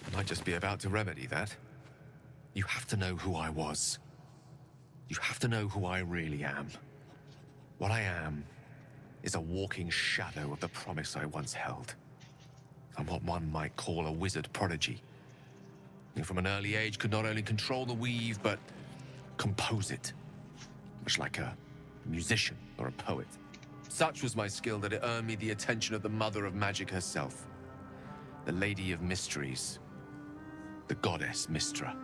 I might just be about to remedy that. You have to know who I was. You have to know who I really am. What I am is a walking shadow of the promise I once held. I'm what one might call a wizard prodigy. And from an early age could not only control the weave, but compose it. Much like a musician or a poet. Such was my skill that it earned me the attention of the mother of magic herself. The Lady of Mysteries. The goddess Mystra.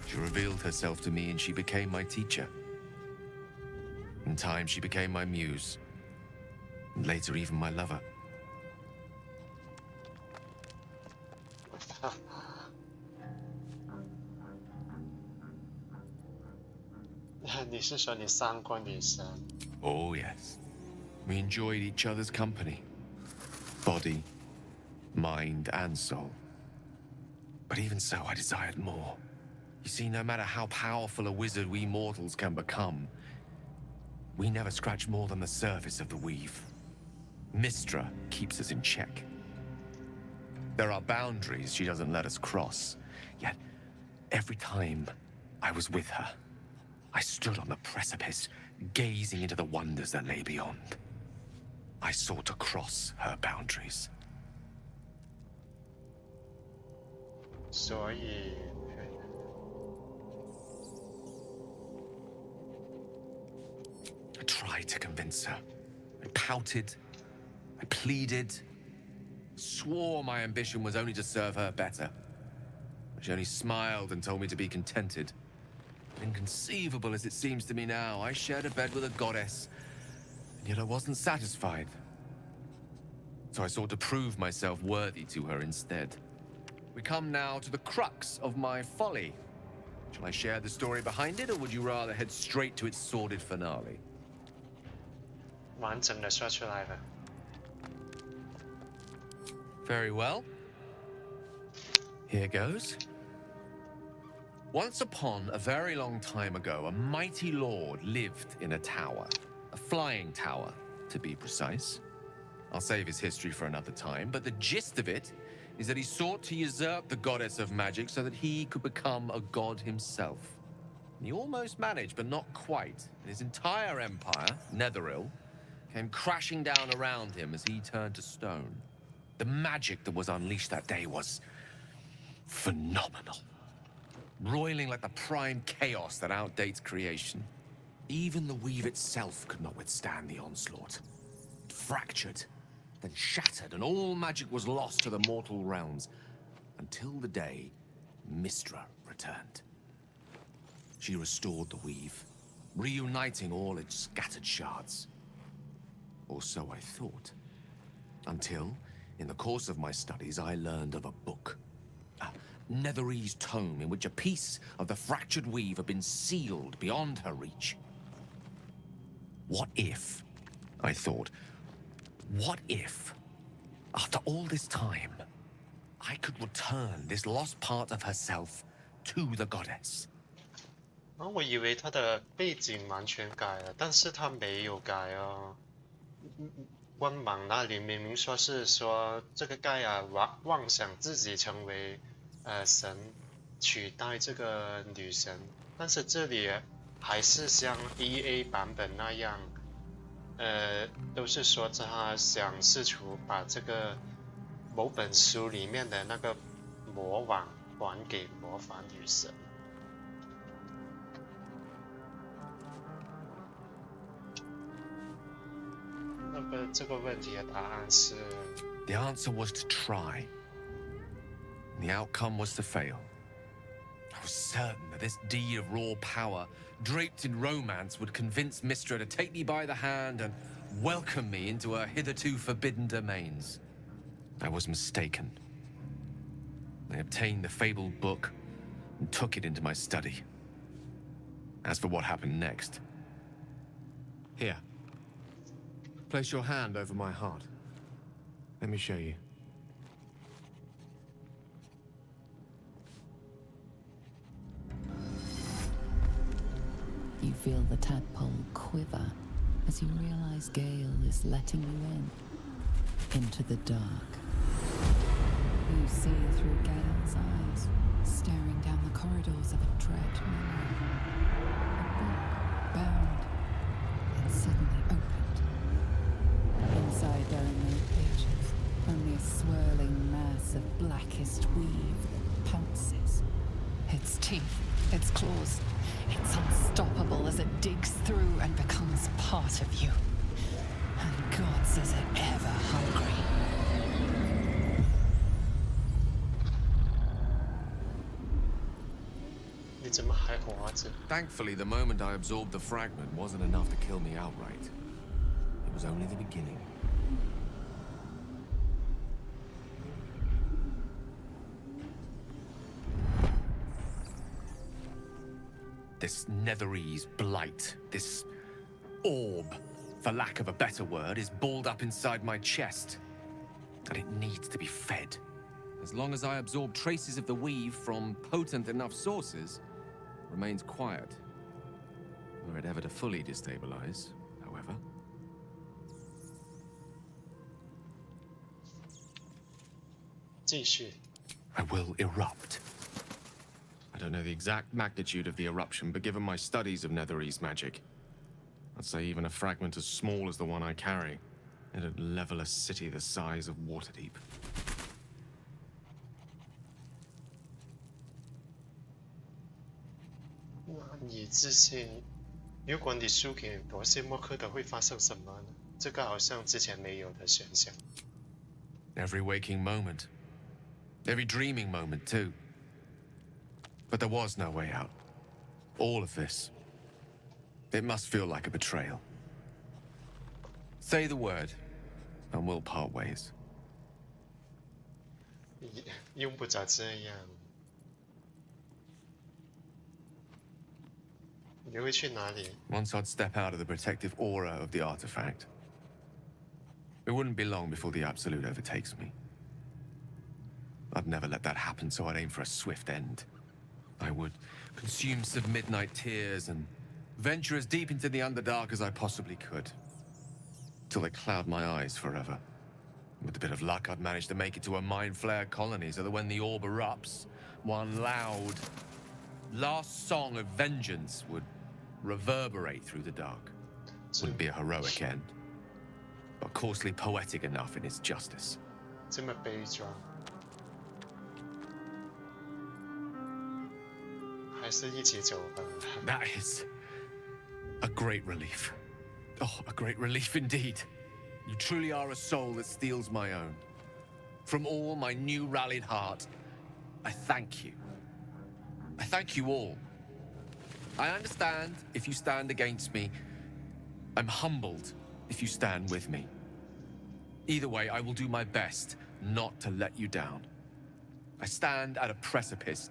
She revealed herself to me and she became my teacher. In time, she became my muse. And later, even my lover. 你是说你伤过女神？ Oh, yes. We enjoyed each other's company. Body, mind, and soul. But even so, I desired more. You see, no matter how powerful a wizard we mortals can become, we never scratch more than the surface of the weave. Mystra keeps us in check. There are boundaries she doesn't let us cross. Yet, every time I was with her, I stood on the precipice, gazing into the wonders that lay beyond. I sought to cross her boundaries. 所以 I tried to convince her. I pouted. I pleaded. Swore my ambition was only to serve her better. She only smiled and told me to be contented. Inconceivable as it seems to me now, I shared a bed with a goddess, and yet I wasn't satisfied. So I sought to prove myself worthy to her instead. We come now to the crux of my folly. Shall I share the story behind it, or would you rather head straight to its sordid finale? 完整的说出来了。 Very well. Here goes. Once upon a very long time ago, a mighty lord lived in a tower. A flying tower, to be precise. I'll save his history for another time, but the gist of it is that he sought to usurp the goddess of magic so that he could become a god himself. He almost managed, but not quite. His entire empire, Netheril, came crashing down around him as he turned to stone. The magic that was unleashed that day was phenomenal. Roiling like the prime chaos that outdates creation. Even the weave itself could not withstand the onslaught. It fractured, then shattered, and all magic was lost to the mortal realms. Until the day Mystra returned. She restored the weave, reuniting all its scattered shards. Or so I thought. Until, in the course of my studies, I learned of a book. A Netherese tome in which a piece of the fractured weave had been sealed beyond her reach. What if, I thought, what if, after all this time, I could return this lost part of herself to the goddess? 我以为他的背景完全改了，但是他没有改哦。官网那里明明说是说这个盖亚妄想自己成为神，取代这个女神，但是这里还是像 EA 版本那样，都是说他想试图把这个某本书里面的那个魔网还给魔法女神。这个问题的答案是 The answer was to try. The outcome was to fail. I was certain that this deed of raw power, draped in romance, would convince Mystra to take me by the hand and welcome me into her hitherto forbidden domains. I was mistaken. I obtained the fabled book and took it into my study. As for what happened next... Here. Place your hand over my heart. Let me show you. You feel the tadpole quiver as you realize Gale is letting you into the dark. You see through Gale's eyes, staring down the corridors of a dread memory. A book bound and suddenly opened. Inside there are no pages, only a swirling mass of blackest weave that pounces. Its teeth, its claws, it's unstoppable as it digs through and becomes part of you. And God says it ever hungry. Thankfully, the moment I absorbed the fragment wasn't enough to kill me outright. It was only the beginning. This Netherese blight, this orb, for lack of a better word, is balled up inside my chest. And it needs to be fed. As long as I absorb traces of the weave from potent enough sources, it remains quiet. Were it ever to fully destabilize, however. I will erupt. I don't know the exact magnitude of the eruption, but given my studies of Netherese magic, I'd say even a fragment as small as the one I carry, it'd level a city the size of Waterdeep. 难以置信，如果你输给博士莫克的会发生什么呢？这个好像之前没有的选项。Every waking moment. Every dreaming moment, too. But there was no way out. All of this. It must feel like a betrayal. Say the word, and we'll part ways. 用不着这样。你会去哪里？ Once I'd step out of the protective aura of the artifact, it wouldn't be long before the Absolute overtakes me. I'd never let that happen, so I'd aim for a swift end. I would consume some midnight tears and venture as deep into the Underdark as I possibly could, till they cloud my eyes forever. With a bit of luck, I'd manage to make it to a mind flare colony, so that when the orb erupts, one loud, last song of vengeance would reverberate through the dark. Wouldn't be a heroic end, but coarsely poetic enough in its justice. 这么悲壮，还是一起走吧。That is a great relief. Oh, a great relief indeed. You truly are a soul that steals my own. From all my new rallied heart, I thank you. I thank you all. I understand if you stand against me. I'm humbled if you stand with me. Either way, I will do my best not to let you down. I stand at a precipice,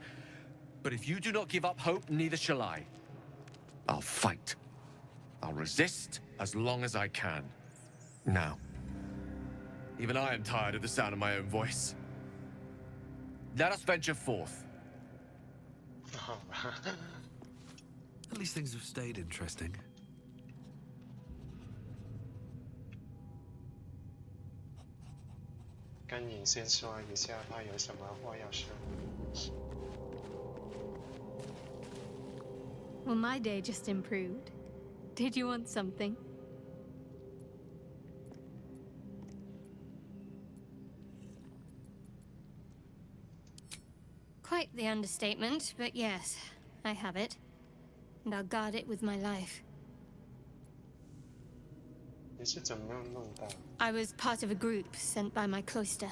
but if you do not give up hope, neither shall I. I'll fight. I'll resist as long as I can. Now, even I am tired of the sound of my own voice. Let us venture forth. At least things have stayed interesting. 甘颖先说一下他有什么话要说。Well, my day just improved. Did you want something? Quite the understatement, but yes, I have it. And I'll guard it with my life. 你是怎么弄到？ I was part of a group sent by my cloister.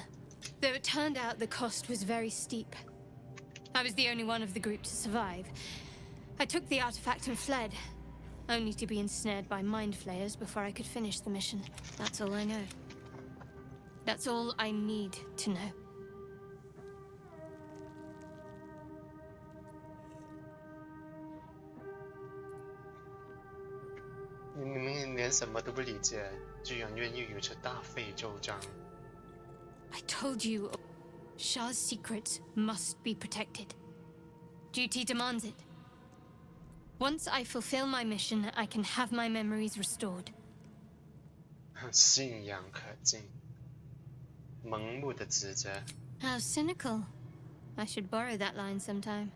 Though it turned out the cost was very steep. I was the only one of the group to survive. I took the artifact and fled, only to be ensnared by mind flayers before I could finish the mission. That's all I know. That's all I need to know. 你们连什么都不理解，居然愿意如此大费周章。 I told you, Shah's secrets must be protected. Duty demands it. Once I fulfill my mission, I can have my memories restored. 信仰可敬，盲目的职责。 How cynical. I should borrow that line sometime.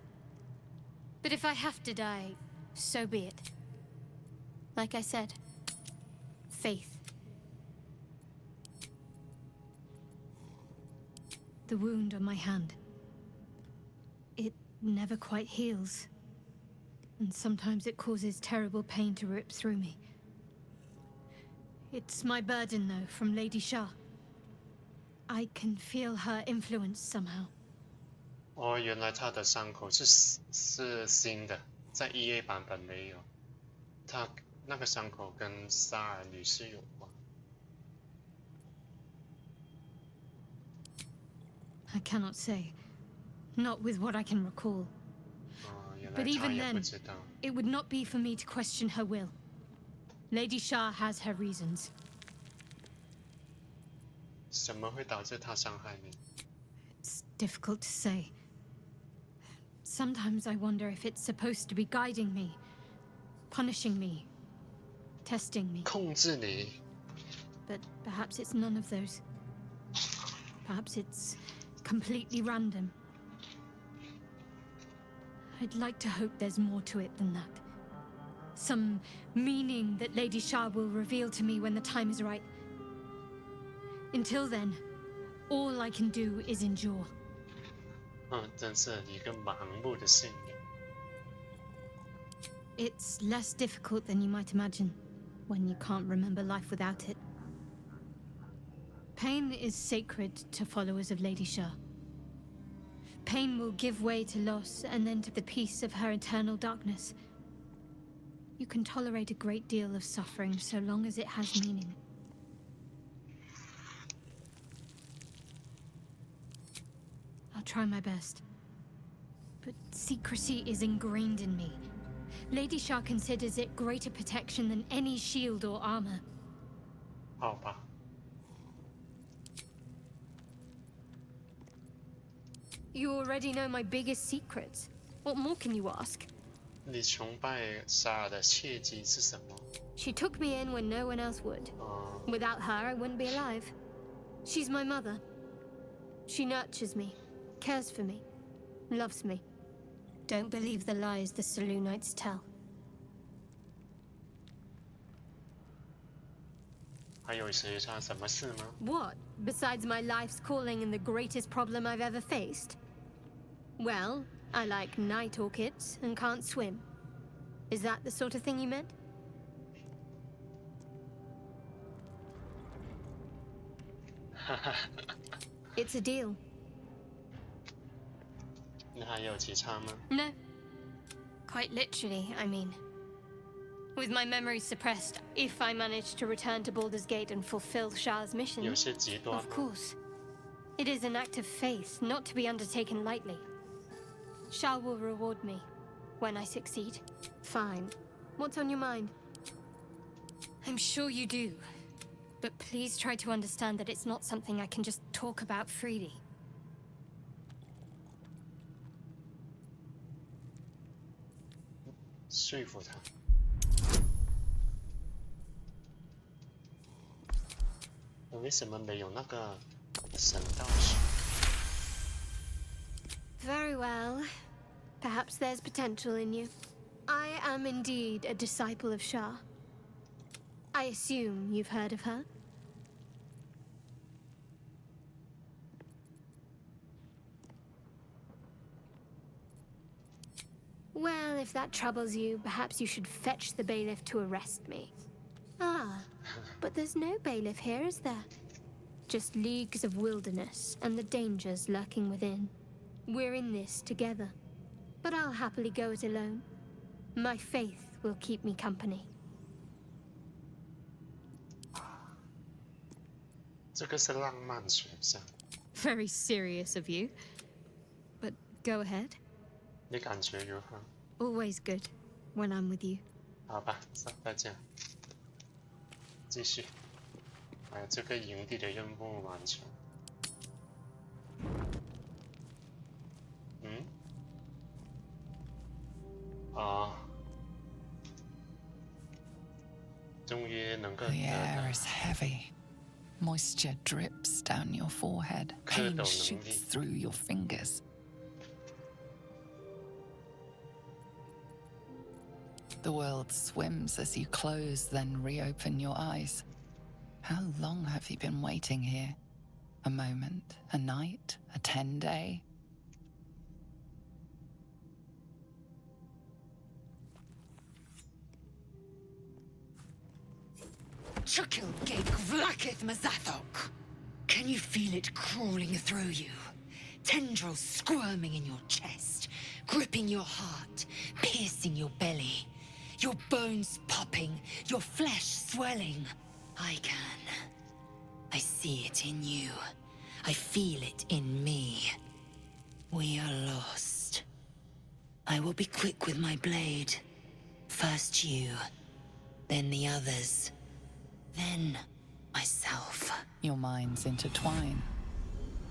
But if I have to die, so be it. Like I said, faith. The wound on my hand. It never quite heals. And sometimes it causes terrible pain to rip through me. It's my burden, though, from Lady Shah. I can feel her influence somehow. 哦，原来他的伤口是新的，在 EA 版本没有。他那个伤口跟萨尔女士有关。I cannot say. Not with what I can recall. But even then, it would not be for me to question her will. Lady Shah has her reasons. 什么会导致他伤害你？ It's difficult to say. Sometimes I wonder if it's supposed to be guiding me, punishing me, testing me. 控制你。 But perhaps it's none of those. Perhaps it's completely random. I'd like to hope there's more to it than that. Some meaning that Lady Shah will reveal to me when the time is right. Until then, all I can do is endure. 真是一个盲目的信仰。 It's less difficult than you might imagine when you can't remember life without it. Pain is sacred to followers of Lady Shah. Pain will give way to loss and then to the peace of her eternal darkness. You can tolerate a great deal of suffering so long as it has meaning. I'll try my best. But secrecy is ingrained in me. Lady Shah considers it greater protection than any shield or armor. 好吧。 You already know my biggest secrets. What more can you ask? 你崇拜莎尔的契机是什么？ She took me in when no one else would. Without her, I wouldn't be alive. She's my mother. She nurtures me, cares for me, loves me. Don't believe the lies the Selûnites tell. 还有其他什么事吗？ What, besides my life's calling and the greatest problem I've ever faced? Well, I like night orchids and can't swim. Is that the sort of thing you meant? It's a deal. 你还有其他吗？ No. Quite literally, I mean. With my memory suppressed, if I manage to return to Baldur's Gate and fulfill Shah's mission, 有些极端。 of course. It is an act of faith, not to be undertaken lightly. Shah will reward me when I succeed. Fine. What's on your mind? I'm sure you do. But please try to understand that it's not something I can just talk about freely. 说服他。为什么没有那个神道士？ Very well. Perhaps there's potential in you. I am indeed a disciple of Shah. I assume you've heard of her? Well, if that troubles you, perhaps you should fetch the bailiff to arrest me. Ah, but there's no bailiff here, is there? Just leagues of wilderness and the dangers lurking within. We're in this together. But I'll happily go it alone. My faith will keep me company. 这个是浪漫选项。 Very serious of you. But go ahead. 你感觉如何？ Always good when I'm with you. 好吧，再见。继续。哎，这个营地的任务完成。嗯？啊。终于能够 The 得 air 到 is heavy. Moisture drips down your forehead. 蝌蚪 Pain 能 shoots 力。 through your fingers. The world swims as you close, then reopen your eyes. How long have you been waiting here? A moment, a night, a 10-day? Chukilgate Vlakith Mazathok. Can you feel it crawling through you? Tendrils squirming in your chest, gripping your heart, piercing your belly. Your bones popping, your flesh swelling. I can. I see it in you. I feel it in me. We are lost. I will be quick with my blade. First you, then the others. Then, myself. Your minds intertwine.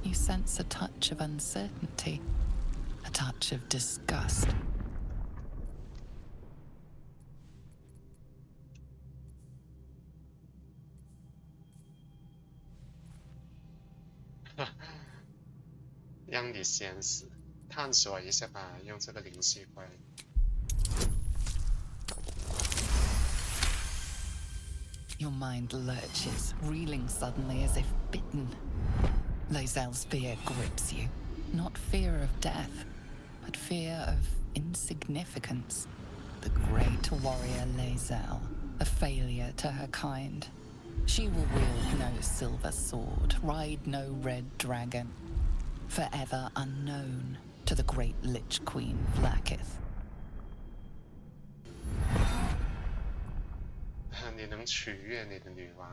You sense a touch of uncertainty, a touch of disgust. "让你先死，探索一下吧，用这个灵犀灰。" Your mind lurches, reeling suddenly as if bitten. Lozel's fear grips you. Not fear of death, but fear of insignificance. The great warrior Lozel, a failure to her kind. She will wield no silver sword, ride no red dragon. Forever unknown to the great Lich Queen Vlakith. 你能取悦你的女王。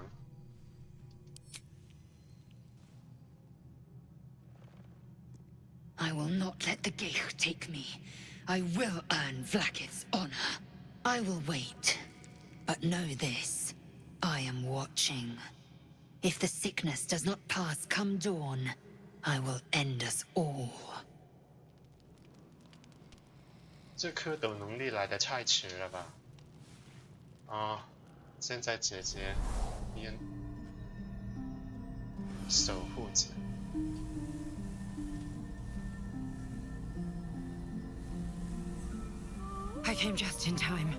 I will not let the Geich take me. I will earn Vlakith's honor. I will wait. But know this. I am watching. If the sickness does not pass come dawn, I will end us all. 这蝌蚪能力来得太迟了吧？现在姐姐变守护者。I came just in time.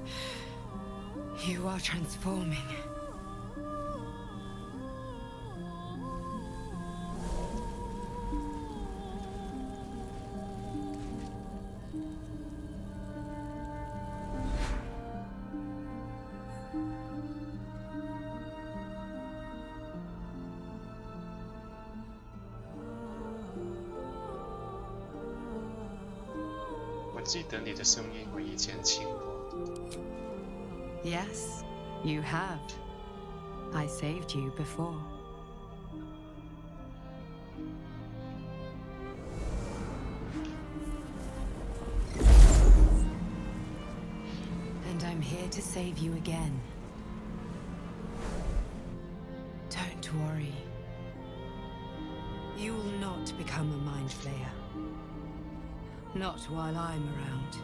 You are transforming. Yes, you have. I saved you before. And I'm here to save you again. Don't worry. You will not become a mind flayer. Not while I'm around.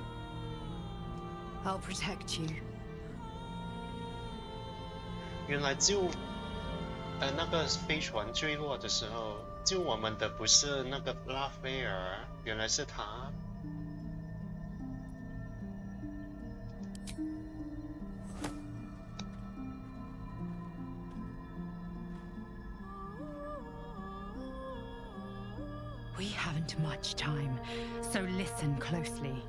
I'll protect you. 原来那个飞船坠落的时候，救我们的不是那个拉斐尔，原来是他。We haven't much time, so listen closely.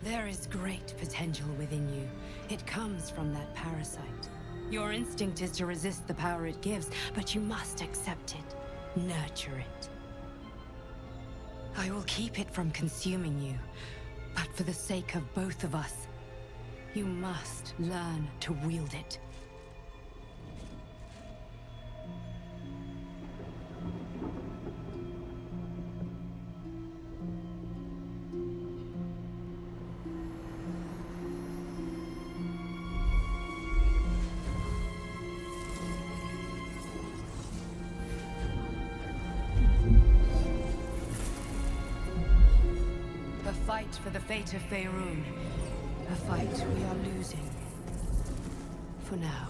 There is great potential within you. It comes from that parasite. Your instinct is to resist the power it gives, but you must accept it, nurture it. I will keep it from consuming you, but for the sake of both of us, you must learn to wield it. For the fate of Faerun. A fight we are losing. For now.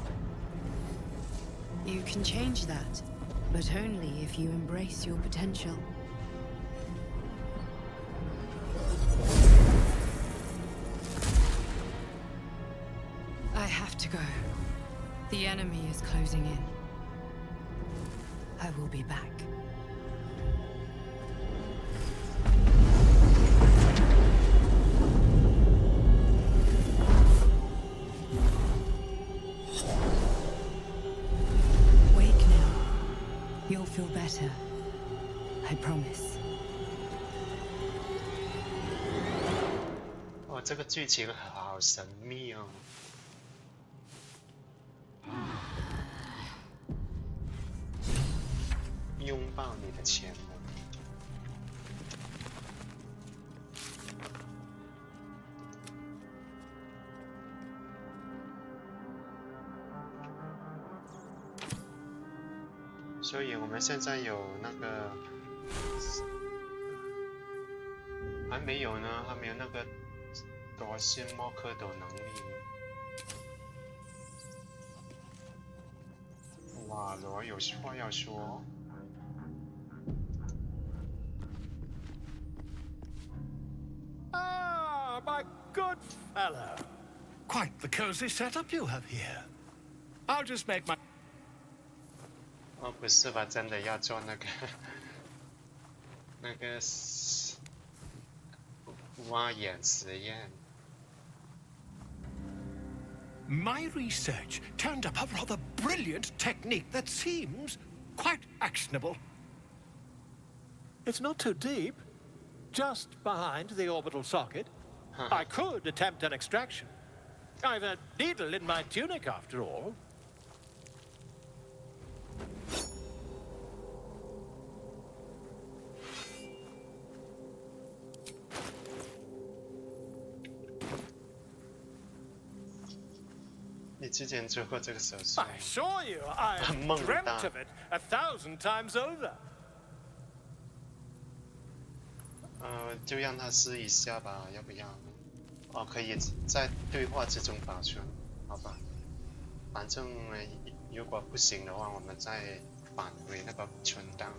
You can change that, but only if you embrace your potential. will be back. Wake now. You'll feel better. I promise. 哇，这个剧情好神秘哦。拥抱你的前母。所以我们现在有那个，还没有呢，还没有那个夺心莫克的能力。哇，罗有话要说。Ah, my good fellow. Quite the cozy setup you have here. I'll just make my... 哦，不是吧？真的要做那个那个挖眼实验？ My research turned up a rather brilliant technique that seems quite actionable. It's not too deep, just behind the orbital socket. I could attempt an extraction. I've a needle in my tunic, after all. I assure you, I dreamt of it 1,000 times over. 就让他试一下吧，要不要？哦，可以在对话之中保存，好吧？反正如果不行的话，我们再返回那个存档。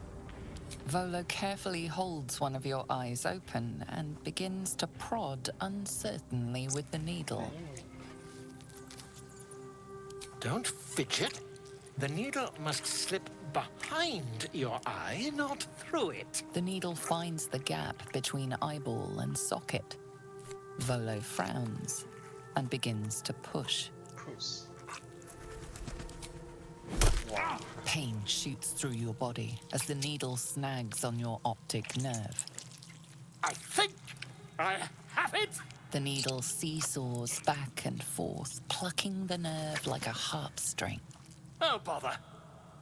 Volo carefully holds one of your eyes open and begins to prod uncertainly with the needle. Don't fidget. The needle must slip behind your eye, not through it. The needle finds the gap between eyeball and socket. Volo frowns and begins to push. Wow. Pain shoots through your body as the needle snags on your optic nerve. I think I have it! The needle seesaws back and forth, plucking the nerve like a harp string. Oh, bother.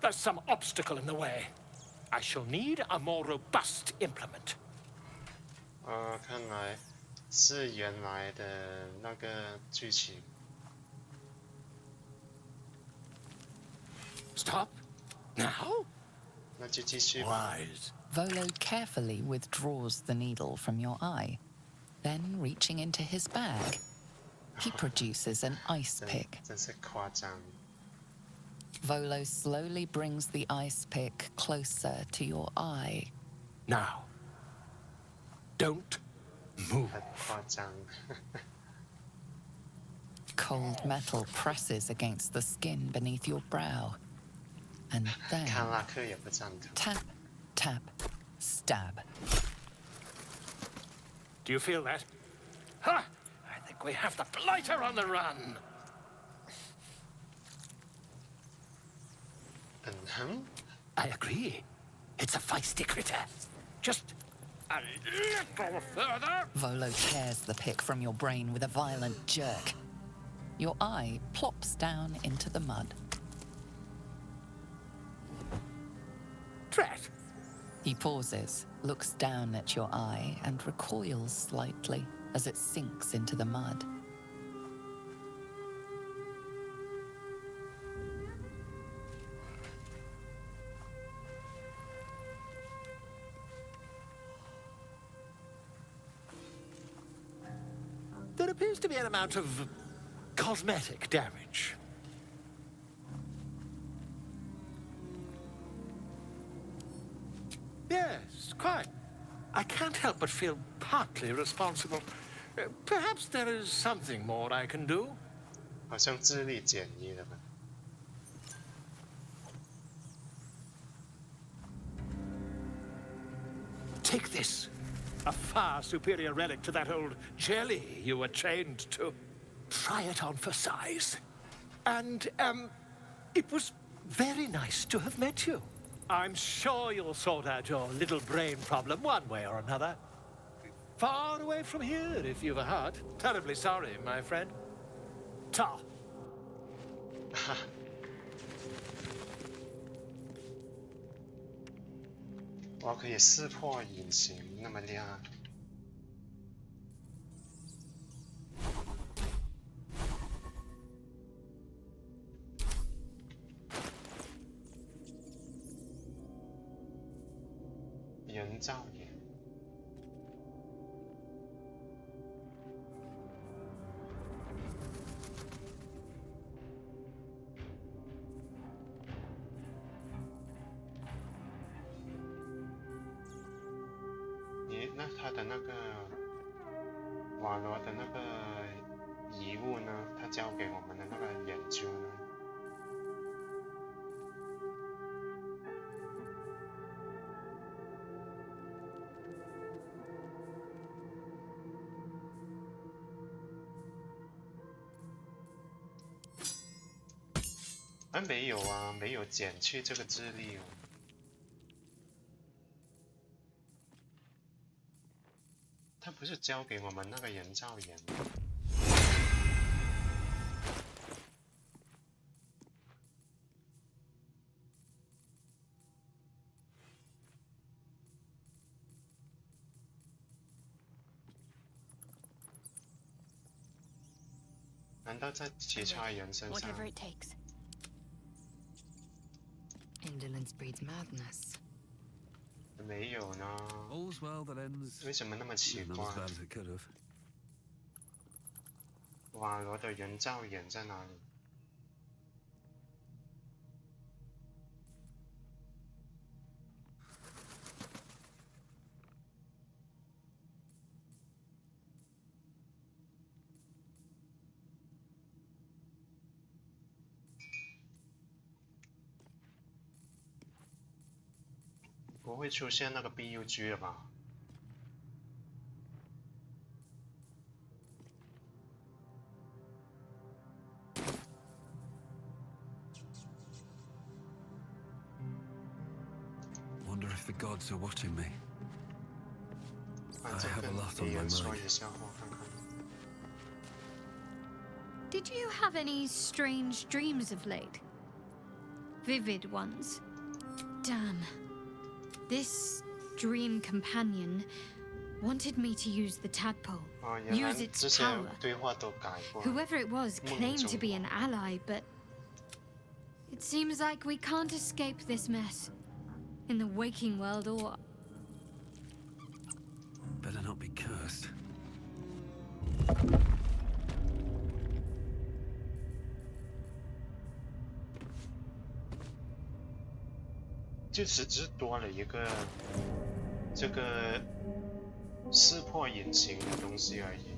There's some obstacle in the way. I shall need a more robust implement. 看来是原来的那个剧情。 Stop? Now? 那就继续吧。 Volo carefully withdraws the needle from your eye. Then, reaching into his bag, he produces an ice pick. 真是夸张。 Volo slowly brings the ice pick closer to your eye. Now. Don't move. 很夸张。 Cold metal presses against the skin beneath your brow. And then... 康拉克也不赞同。 Tap, tap, stab. Do you feel that? Ha! I think we have the blighter on the run. I agree. It's a feisty critter. Just a little further. Volo tears the pick from your brain with a violent jerk. Your eye plops down into the mud. Drat. He pauses, looks down at your eye, and recoils slightly as it sinks into the mud. There appears to be an amount of cosmetic damage. Yes, quite. I can't help but feel partly responsible. Perhaps there is something more I can do. 好像智力减1了吧？ Take this. A far superior relic to that old jelly you were trained to. Try it on for size. And, it was very nice to have met you. I'm sure you'll sort out your little brain problem one way or another. Far away from here, if you've a heart. Terribly sorry, my friend. Ta. 我可以识破隐形，那么厉害。人造眼。咦，那他的那个瓦罗的那个遗物呢？他交给我们的那个研究呢？没有啊，没有减去这个智力哦。他不是交给我们那个人造眼吗？难道在其他人身上？ Indolence breeds madness. 没有呢。为什么那么奇怪？瓦罗的人造眼在哪里？不会出现那个 BUG 了吧？ Wonder if the gods are watching me. I 反正 have a 跟 lot on 敌 my 人说 mind. 一下话看看。 Did you have any strange dreams of late? Vivid ones? Damn. This dream companion wanted me to use the tadpole, 哦，原来 use 这 its 些 power. 对话都改过。 Whoever it was 梦 claimed 中 to be an ally, but it seems like we can't escape this mess. In the waking world or... Better not be cursed. 就只是多了一个这个识破隐形的东西而已。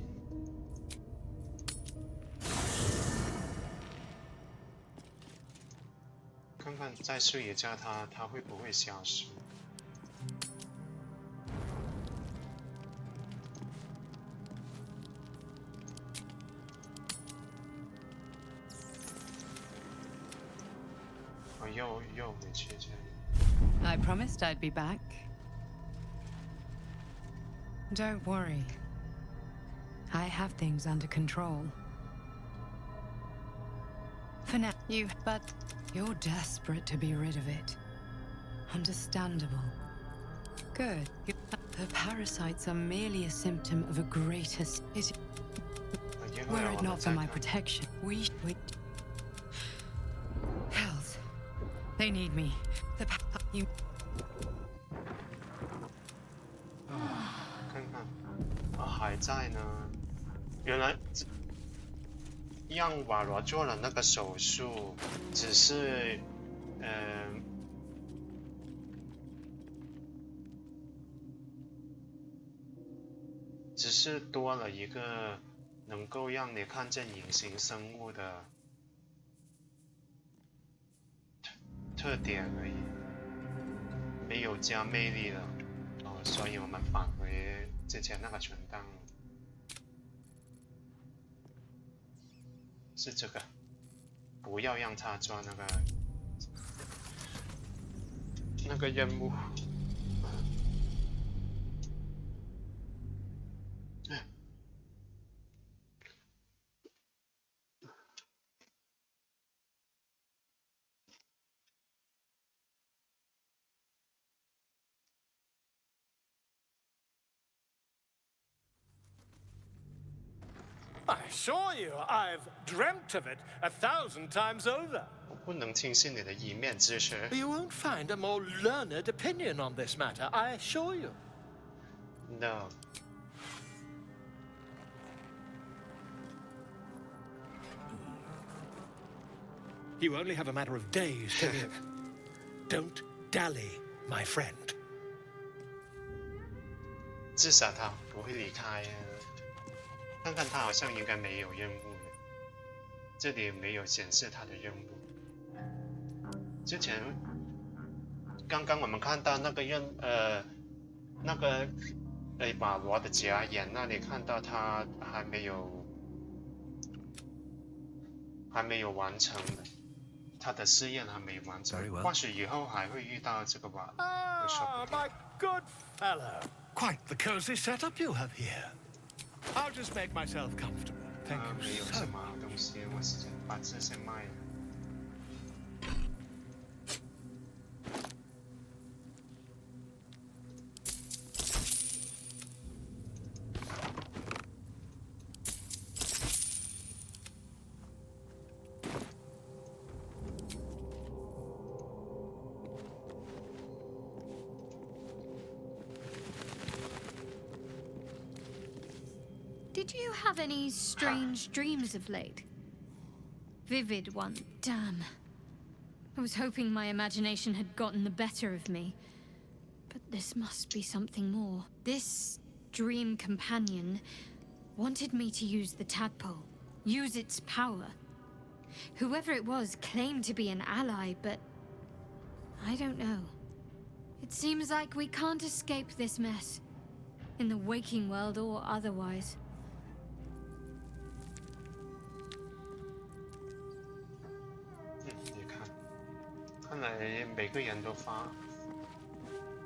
看看再睡一觉它会不会消失？哦，又回去这里。 I promised I'd be back. Don't worry. I have things under control. For now, but you're desperate to be rid of it. Understandable. Good. The parasites are merely a symptom of a greater... Were it not for my protection, we... Health. They need me. You... 看看，啊，还在呢。原来让瓦罗做了那个手术，只是，只是多了一个能够让你看见隐形生物的特点而已，没有加魅力了。哦，所以我们返回之前那个存档，是这个，不要让他做那个任务。I assure you, I've dreamt of it 1,000 times over. 我不能轻信你的一面之词。You won't find a more learned opinion on this matter, I assure you. No. You only have a matter of days to live. Don't dally, my friend. 至少他不会离开啊。看看他好像应该没有任务了，这里没有显示他的任务。之前刚刚我们看到那个保罗的假眼那里看到他还没有完成的，他的试验还没完成，或许以后还会遇到这个吧。Ah, my good fellow. Quite the cozy setup you have here. I'll just make myself comfortable. Thank you 没有 so 什么好东西，我是把这些卖了。Did you have any strange dreams of late? Vivid one, damn. I was hoping my imagination had gotten the better of me. But this must be something more. This dream companion wanted me to use the tadpole, use its power. Whoever it was claimed to be an ally, but I don't know. It seems like we can't escape this mess, in the waking world or otherwise. 你看，看来每个人都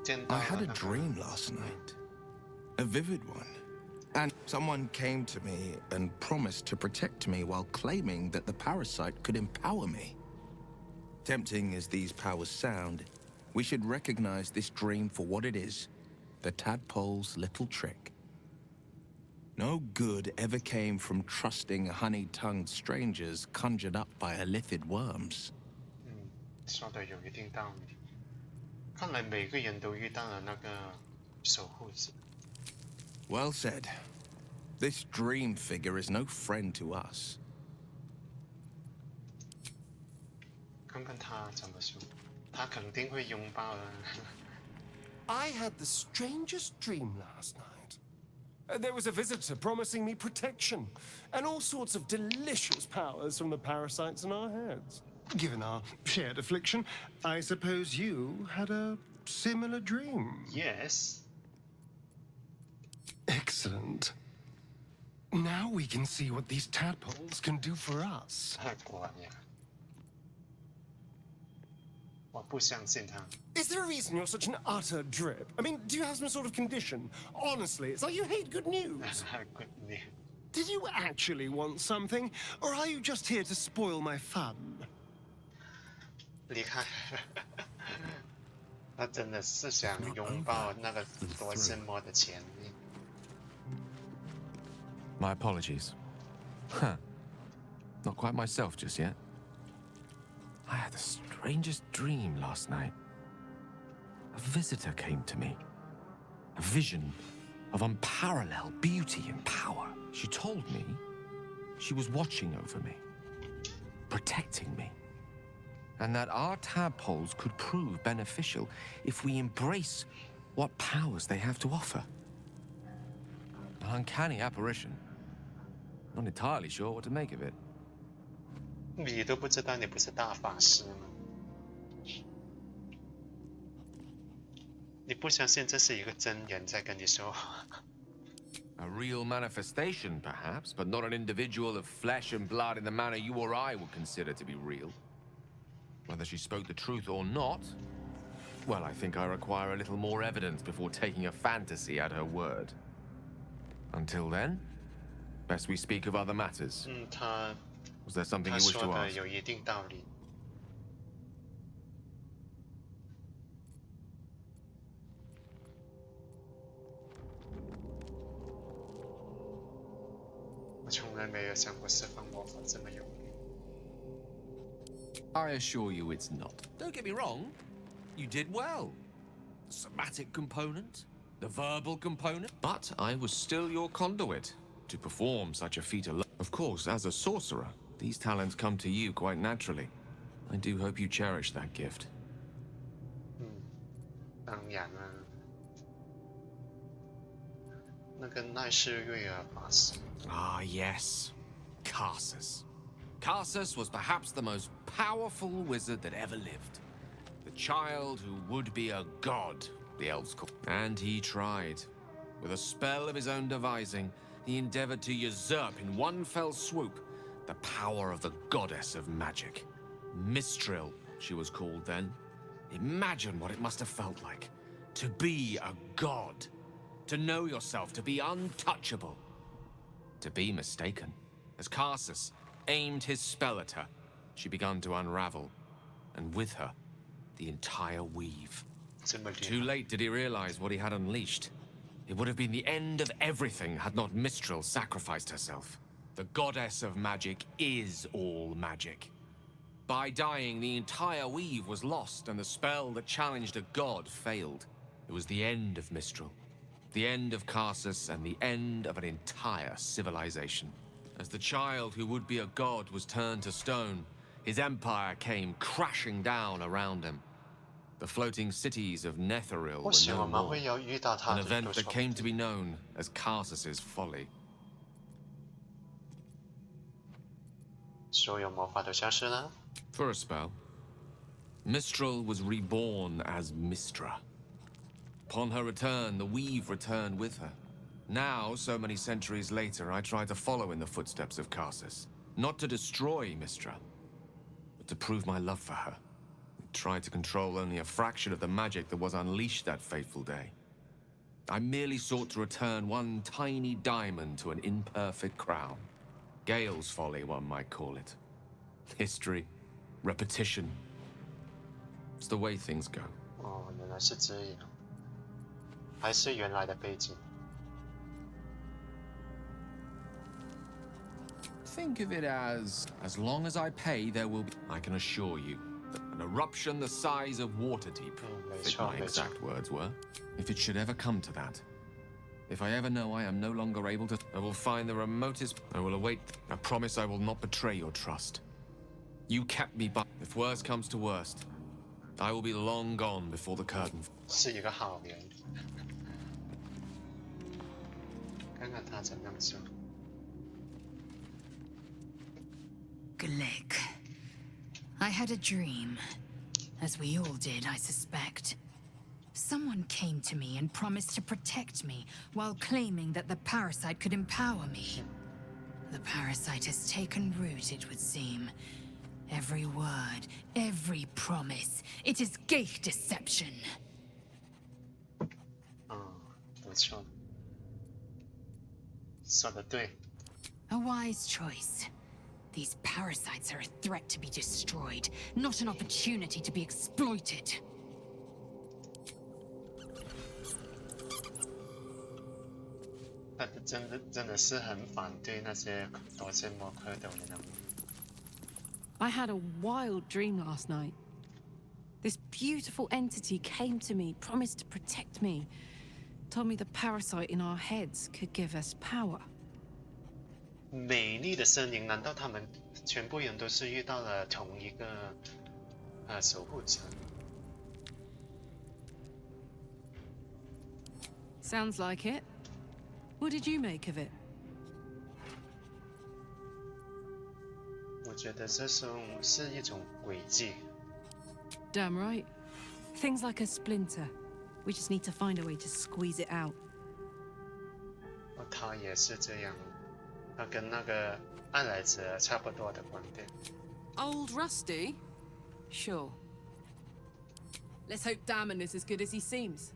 见到 I 了 had a 那个 dream last night. A vivid one. And someone came to me and promised to protect me while claiming that the parasite could empower me. Tempting as these powers sound, we should recognize this dream for what it is, the tadpole's little trick. No good ever came from trusting honey-tongued strangers conjured up by illithid worms. 说的有一定道理。看来每个人都遇到了那个守护者。Well said. This dream figure is no friend to us. 看看他怎么说，他肯定会拥抱的。I had the strangest dream last night. There was a visitor promising me protection and all sorts of delicious powers from the parasites in our heads. Given our shared affliction, I suppose you had a similar dream. Yes. Excellent. Now we can see what these tadpoles can do for us. 太果然呀！我不相信他。 Is there a reason you're such an utter drip? I mean, do you have some sort of condition? Honestly, it's like you hate good news. Good news. Did you actually want something, or are you just here to spoil my fun? 离开，他真的是想拥抱那个多神魔的潜力。 My apologies. Huh. Not quite myself just yet. I had the strangest dream last night. A visitor came to me. A vision of unparalleled beauty and power. She told me she was watching over me, protecting me, and that our tadpoles could prove beneficial if we embrace what powers they have to offer. An uncanny apparition. Not entirely sure what to make of it. 你都不知道你不是大法师吗？你不相信这是一个真人在跟你说话？ A real manifestation, perhaps, but not an individual of flesh and blood in the manner you or I would consider to be real. Whether she spoke the truth or not, well, I think I require a little more evidence before taking a fantasy at her word. Until then, best we speak of other matters. Was there something you wish to 他说的 ask? 有一定道理。我从来没有想过释放魔法这么有力。 I assure you it's not. Don't get me wrong, you did well. The somatic component, the verbal component. But I was still your conduit to perform such a feat alone. Of course, as a sorcerer, these talents come to you quite naturally. I do hope you cherish that gift. 当然了，那个奈瑟瑞尔法师。 Ah, yes. Karsus. Karsus was perhaps the most powerful wizard that ever lived. The child who would be a god, the elves called. And he tried. With a spell of his own devising, he endeavored to usurp in one fell swoop the power of the goddess of magic. Mistral, she was called then. Imagine what it must have felt like. To be a god. To know yourself, to be untouchable. To be mistaken. As Karsus aimed his spell at her, she began to unravel, and with her, the entire weave. Too late did he realize what he had unleashed. It would have been the end of everything had not Mistral sacrificed herself. The goddess of magic is all magic. By dying, the entire weave was lost, and the spell that challenged a god failed. It was the end of Mistral. The end of Karsus and the end of an entire civilization. As the child who would be a god was turned to stone, his empire came crashing down around him. The floating cities of Netheril were no more. An event that came to be known as Karsus's folly. 所有魔法都消失了。 For a spell, Mistral was reborn as Mistra. Upon her return, the weave returned with her. Now, so many centuries later, I try to follow in the footsteps of Karsus. Not to destroy Mistra, but to prove my love for her. I tried to control only a fraction of the magic that was unleashed that fateful day. I merely sought to return one tiny diamond to an imperfect crown. Gale's folly, one might call it. History, repetition. It's the way things go. 哦，原来是这样，还是原来的背景。 Think of it as long as I pay, there will be, I can assure you, an eruption the size of Waterdeep, if my exact words were. If it should ever come to that, if I ever know I am no longer able to, I will find the remotest, I will await, I promise I will not betray your trust. You kept me by, if worst comes to worst, I will be long gone before the curtain. 是一个好人，看看他怎样说。 Glick. I had a dream, as we all did, I suspect. Someone came to me and promised to protect me while claiming that the parasite could empower me. The parasite has taken root, it would seem. Every word, every promise, it is gay deception. 不错，说得对。 A wise choice. These parasites are a threat to be destroyed, not an opportunity to be exploited. 他真的是很反对那些夺心魔蝌蚪的人。 I had a wild dream last night. This beautiful entity came to me, promised to protect me, told me the parasite in our heads could give us power. 美丽的森林，难道他们全部人都是遇到了同一个守护者？ Sounds like it. What did you make of it? 我觉得这是一种诡计。 Damn right. Things like a splinter, We just need to find a way to squeeze it out. 他也是这样，他跟那个暗来者差不多的观点。Old Rusty? Sure. Let's hope Damon is as good as he seems.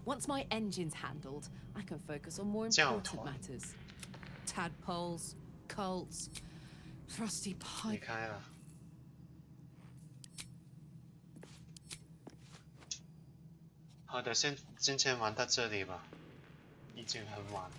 Once my engine's handled, I can focus on more important matters. Tadpoles, cults, Rusty Pipe. 离开了。好的，今天玩到这里吧，已经很晚了。